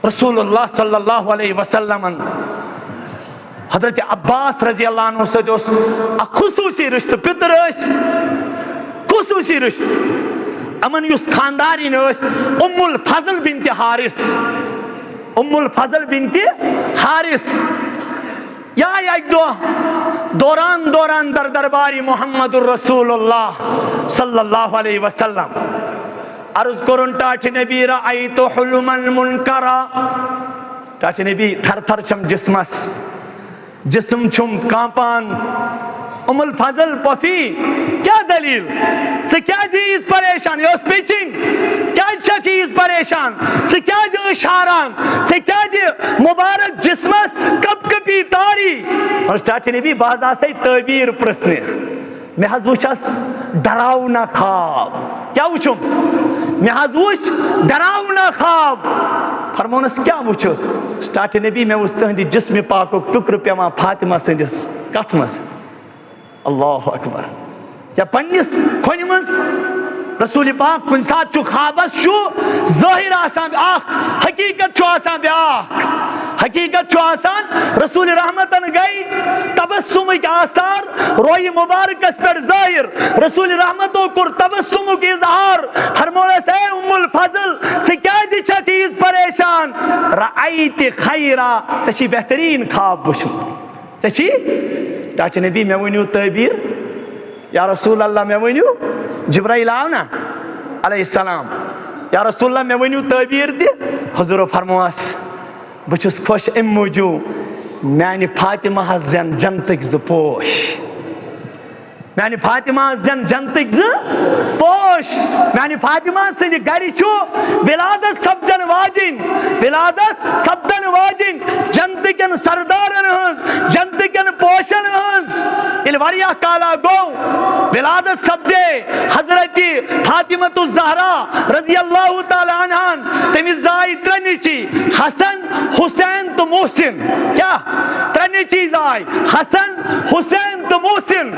رسول اللہ صلی اللہ علیہ وسلم حضرت عباس رضی اللہ عنہ سے جو خصوصی رشتہ پتر اس خصوصی رشتہ امن یس خاندارین اس ام الفضل بنت حارث ام الفضل بنت حارث یا ایک دوران در درباری محمد الرسول اللہ صلی اللہ علیہ وسلم عرض کرن ٹاٹھ نبی رأیت حلما منکرا ٹاٹھ نبی تھر تھر چھم جسمس جسم چھم کامپان ام الفضل پفی کیا دلیل سے کیا چیز پریشان یہ اس پیچنگ کیا چیز پریشان سے کیا جو اشاران سے کیا جو مبارک جسمس کب کبھی تاری اور چاچے نے بھی بعض آسے تعبیر پرسنے میں حض وچھس ڈراؤنا خواب کیا وچھم میں حض وچھ ڈراؤنا خواب فرمونس کیا وچھو سٹاٹ نبی میں اس تہندی جسم پاکو ٹکر پیما فاطمہ سندس کت مس اللہ اکبر یا پنس کھونی مز رسول پاک کن ساتھ چو خوابس شو ظاہر آسان آخ حقیقت چو آسان بے آخ حقیقت چو آسان رسول رحمتن گئی تبسم کے آثار روی مبارک اس پر ظاہر رسول رحمتوں کر تبسم کی اظہار ہر مولا سے ام الفضل سے کیا جی چیز پریشان رأیت خیرہ چشی بہترین خواب بشم چشی ڈاکٹر نبی میں ونیو تعبیر یا رسول اللہ میں ونیو جبرائیل آونا علیہ السلام یا رسول اللہ میں ونیو تعبیر دی حضور فرمواس بچس خوش ام موجو میانی فاطمہ زن جنتک ز پوش میانی فاطمہ زن جنتک ز پوش میانی فاطمہ سندی گری چھو ولادت سبدن واجن ولادت سبدن واجن جنتکن سردارن ہنز جنتکن پوشن ہنز الوریہ کالا گو ولادت سبدے حضرت فاطمۃ الزہرا رضی اللہ تعالی عنہ تمیز زائی ترنیچی حسن حسین تو محسن کیا ترنیچی زائی حسن حسین تو محسن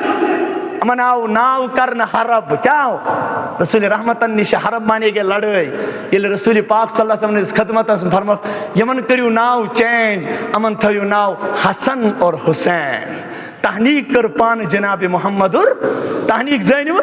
مناو ناو کرن حرب کیا ہو رسول رحمتن نش حرب مانے گے لڑائی یہ رسول پاک صلی اللہ علیہ وسلم نے اس خدمت اس فرمت یمن کریو ناو چینج امن تھیو ناو حسن اور حسین تحنیق کر پان جناب محمد اور تحنیق زینو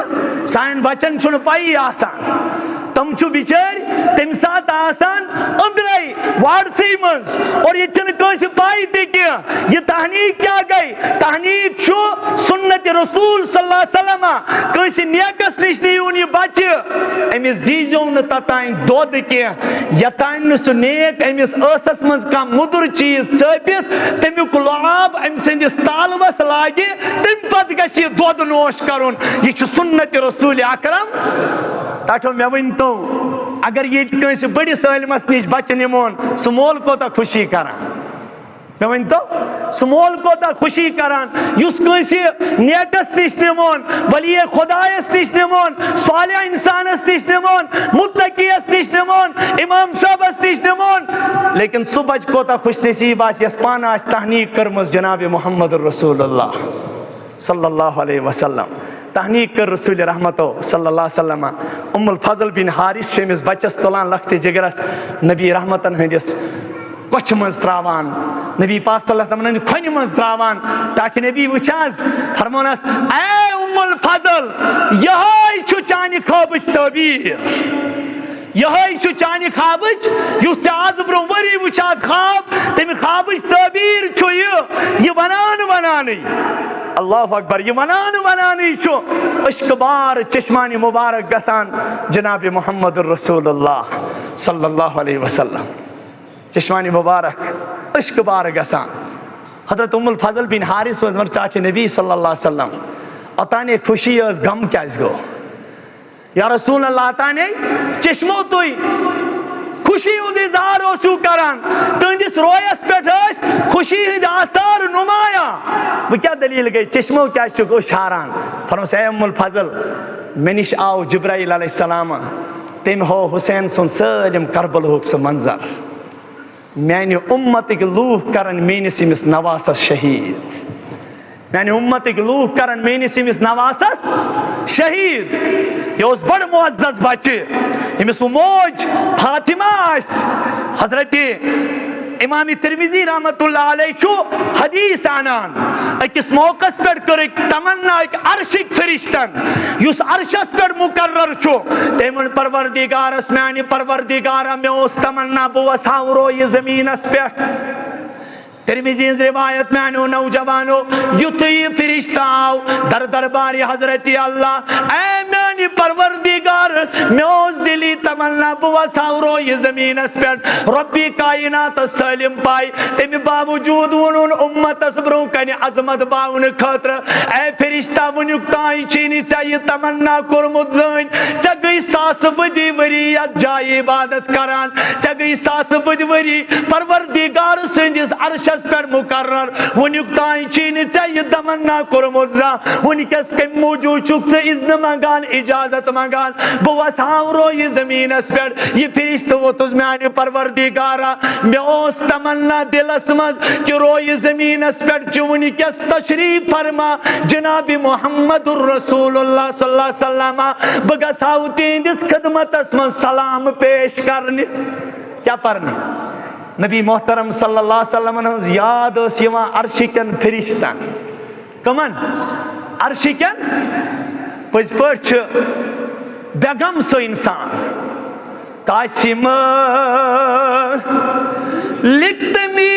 سائن بچن چھن پائی آسان تم چھو بیچار تم ساتھ آسان اندرائی وارسی منز اور یہ چن کوئی پائی تھی کیا یہ تحنیق کیا گئی تحنیق چھو سنت رسول صلی اللہ علیہ وسلم کوئی نیکس نشنی ہونی بچ امیس دیجون تتائن دود کیا یتائن نسو نیک امیس اسس منز کا مدر چیز چاپیت تمیک لعاب امسندس تالوس لاگی تم پت گشی دود نوش کرون یہ چھو سنت رسول اکرم تاٹھو میں ونتو اگر یہ کسی بڑی سالمس نش بچہ نمون سمول کو تا خوشی کران میں ونتو سمول کو تا خوشی کران یس کسی نیکس نش نمون ولی خدایس نش نمون صالح انسانس نش نمون متقیس نش نمون امام صاحبس نش نمون لیکن صبح کو تا خوش نصیب آس یس پانا آس تحنیق کرمز جناب محمد الرسول اللہ صلی اللہ علیہ وسلم تحنیق کر رسول رحمتو صلی اللہ علیہ وسلم ام الفضل بن حارث شیمس بچس تلان لخت جگرس نبی رحمتن ہندس کوچھ مز تراوان نبی پاک صلی اللہ علیہ وسلم کھنہِ مز تراوان تاکہ نبی وچھاز فرمونس اے ام الفضل یہے چھُ چانہِ خوابٕچ تعبیر یہے چھُ چانہِ خوابٕچ یُس ژےٚ آز برونٛہہ ؤری وٕچھاتھ خواب تمہِ خوابٕچ تعبیر چھُ یہ ونانے اللہ اکبر یہ ونانے چھُ عشق بار چشمانی مبارک گژھان جناب محمد الرسول اللہ صلی اللہ علیہ وسلم چشمانی مبارک عشق بار گژھان حضرت ام الفضل بن حارث چاچے نبی صلی اللہ علیہ وسلم اوتانے خوشی ٲس غم کیازِ گوٚو یا رسول اللہ اوتانے چشمو تُہۍ خوشی ہُنٛد اظہار اوسوٕ کران تُہنٛدِس رویس پٮ۪ٹھ ٲسۍ خوشی ہٕنٛدۍ آثار نُمایاں وۄنۍ کیٛاہ دلیٖل گٔے چشمو کیازِ چھُکھ شاران فرموس اے ام الفضل مےٚ نِش آو جبرائیل علیہ السلام تٔمۍ ہو حسین سُنٛد سٲلِم کربلہُک سُہ منظر میانہِ اُمتٕکۍ لوٗکھ کرن میٲنِس ییٚمِس نواسس شہیٖد میانہِ اُمتٕکۍ لوٗکھ کرن میٲنِس ییٚمِس نواسس شہیٖد یہِ اوس بڑٕ معزز بچہِ ییٚمِس موج فاطمہ آسہِ حضرت امام ترمذی رحمۃ اللہ علیہ چھُ حدیث انان أکِس موقعس پٮ۪ٹھ کٔرٕکھ تمنا أکۍ عرشٕکۍ فرشتن یُس عرشس پٮ۪ٹھ مقرر چھُ تٔمۍ ووٚن پروردگارس میانہِ پروردگارا مےٚ اوس تمنا بہٕ وسہٕ ہاو رویہِ زٔمیٖنس پٮ۪ٹھ ترمذی ہٕنٛز روایت میانیو نوجوانو یُتھُے یہِ فرشتہٕ آو دربارِ حضرت اللہ اے میانہِ پروردگار مےٚ اوس دِلی تمنا بہٕ وسہٕ ہاو رویہِ زٔمیٖنس پٮ۪ٹھ رۄبہِ کایناتس سٲلِم پاے تمہِ باوجوٗد ووٚنُن اُمتس برونٛہہ کنہِ عظمت باونہٕ خٲطرٕ اے فرشتہ وُنیُک تانۍ چھُے نہٕ ژےٚ یہِ تمنا کوٚرمُت زٕہٕنۍ ژےٚ گٔے ساسہٕ بٔدی ؤری یتھ جایہِ عبادت کران ژےٚ گٔے ساسہٕ بٔدۍ ؤری پروردگار سٕنٛدِس عرشس پٮ۪ٹھ مقرر وُنیُک تانۍ چھُے نہٕ ژےٚ یہِ تمنا کوٚرمُت زانٛہہ وُنکٮ۪س کمہِ موٗجوٗب چھُکھ ژٕ اذنہٕ منٛگان اجازت منٛگان بہٕ وسہٕ ہاو رویہِ زٔمیٖنس پٮ۪ٹھ یہِ فرشتہٕ ووٚتھُس میانہِ پروردگارا مےٚ اوس تمنا دلس منٛز کہِ رویہِ زٔمیٖنس پٮ۪ٹھ چھُ وُنکٮ۪س تشریٖف فرما جناب محمد الرسول اللہ صلی اللہ علیہ وسلم بہٕ گژھٕ ہاو تِہنٛدِس خدمتس منٛز سلام پیش کرنہِ کیٛاہ پرنہِ نبی محترم صلی اللہ علیہ وسلم ہٕنٛز یاد ٲس یِوان عرشِکٮ۪ن فرشتن کٕمن عرشِکٮ۪ن پٔزۍ پٲٹھۍ چھُ بیغم سُہ انسان قاسم لکھت میس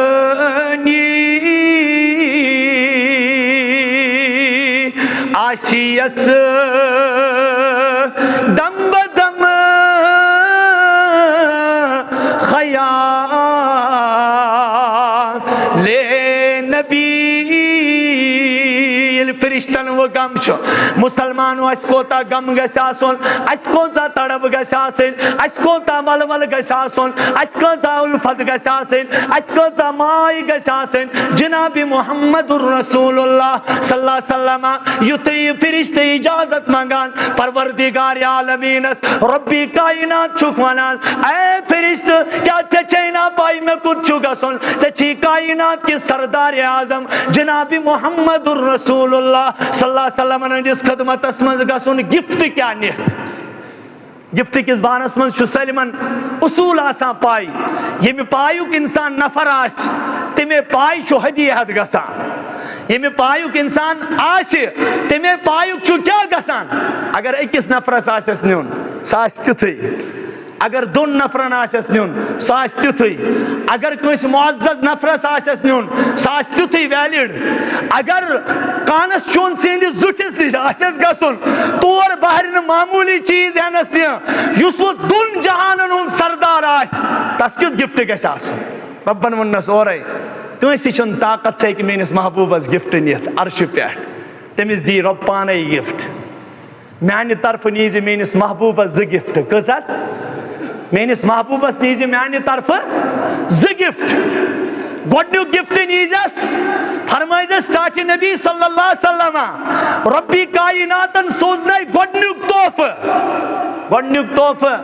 پریشانی آشیس دم بدم خیال نبی فرشتن وہ غم چھُ مسلمانو اَسہِ کوتاہ غم گژھِ آسُن اَسہِ کوتاہ تڑپ گژھِ آسٕنۍ اَسہِ کوتاہ ولول گژھِ آسُن اَسہِ کۭژاہ اُلفت گژھِ آسٕنۍ اَسہِ کۭژاہ ماے گژھِ آسٕنۍ جناب محمد الرسول اللہ صلی اللہ علیہ وسلم یُتھُے یہِ فرشتہٕ اجازت منٛگان پروردگار عالمیٖنس رۄبہِ کاینات چھُکھ ونان اے فرشتہٕ کیٛاہ ژےٚ چھے نا پاے مےٚ کوٚت چھُ گژھُن ژےٚ چھِی کاینات کِس سردار اعظم جناب محمد الرسول اللہ صلی اللہ علیہ وسلم ہٕنٛدِس خدمتس منٛز گژھُن گفٹ کیٛاہ نِتھ گفٹ کِس بانس منٛز چھُ سٲلمن اصوٗل آسان پاے ییٚمہِ پایُک انسان نفر آسہِ تمے پاے چھُ ہدیہت گژھان ییٚمہِ پایُک انسان آسہِ تمے پایُک چھُ کیٛاہ گژھان اگر أکِس نفرس آسٮ۪س نیُن سُہ آسہِ تیُتھُے اگر دۄن نفرن آسٮ۪س نیُن سُہ آسہِ تیُتھُے اگر کٲنٛسہِ معزز نفرس آسٮ۪س نیُن سُہ آسہِ تیُتھُے ویلِڈ اگر کانسچُون سٕنٛدِس زُٹھِس نِش آسٮ۪س گژھُن تور بہرِ نہٕ معموٗلی چیٖز ہٮ۪نس کینٛہہ یُس وۄنۍ دۄن جہانن ہُنٛد سردار آسہِ تس کیُتھ گفٹ گژھِ آسُن رۄبن ووٚننس اورے کٲنٛسہِ چھُنہٕ طاقت سُہ ہیٚکہِ میٲنِس محبوٗبس گفٹ نِتھ عرشہِ پٮ۪ٹھ تٔمِس دی رۄب پانے گفٹ میانہِ طرفہٕ نیٖزِ میٲنِس محبوٗبس زٕ گفٹ کۭژاہ میٲنِس محبوٗبس نیٖزِ میانہِ طرفہٕ زٕ گفٹ گۄڈنیُک گفٹ نیٖزٮ۪س فرمٲیزٮ۪س ٹاٹھہِ نبی صلی اللہ علیہ وسلم رۄبہِ کایناتن سوزناے گۄڈنیُک تحفہٕ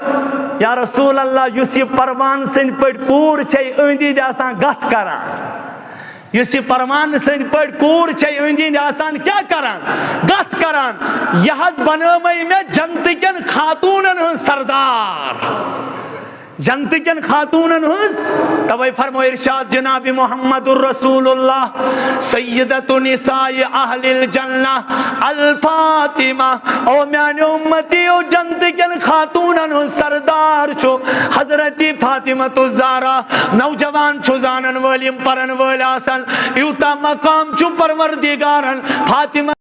یا رسول اللہ یُس یہِ پروان سٕنٛدۍ پٲٹھۍ کوٗر چھے أنٛدۍ أنٛدۍ آسان گتھ کران اس یہ فرمان سند پٹ کور چھ اند آسان کیا کران گت کران یہ بنائی میں جنتکن خاتونن ہن سردار جنتکن خاتونن ہز توے فرمو ارشاد جناب محمد الرسول اللہ سیدت نساء اہل الجنہ الفاطمہ او میان امتی او جنتکن خاتونن ہز سردار چھو حضرت فاطمہ الزہرا نوجوان چھو زانن والیم پرن وال آسن یوتا مقام چھو پروردگارن فاطمہ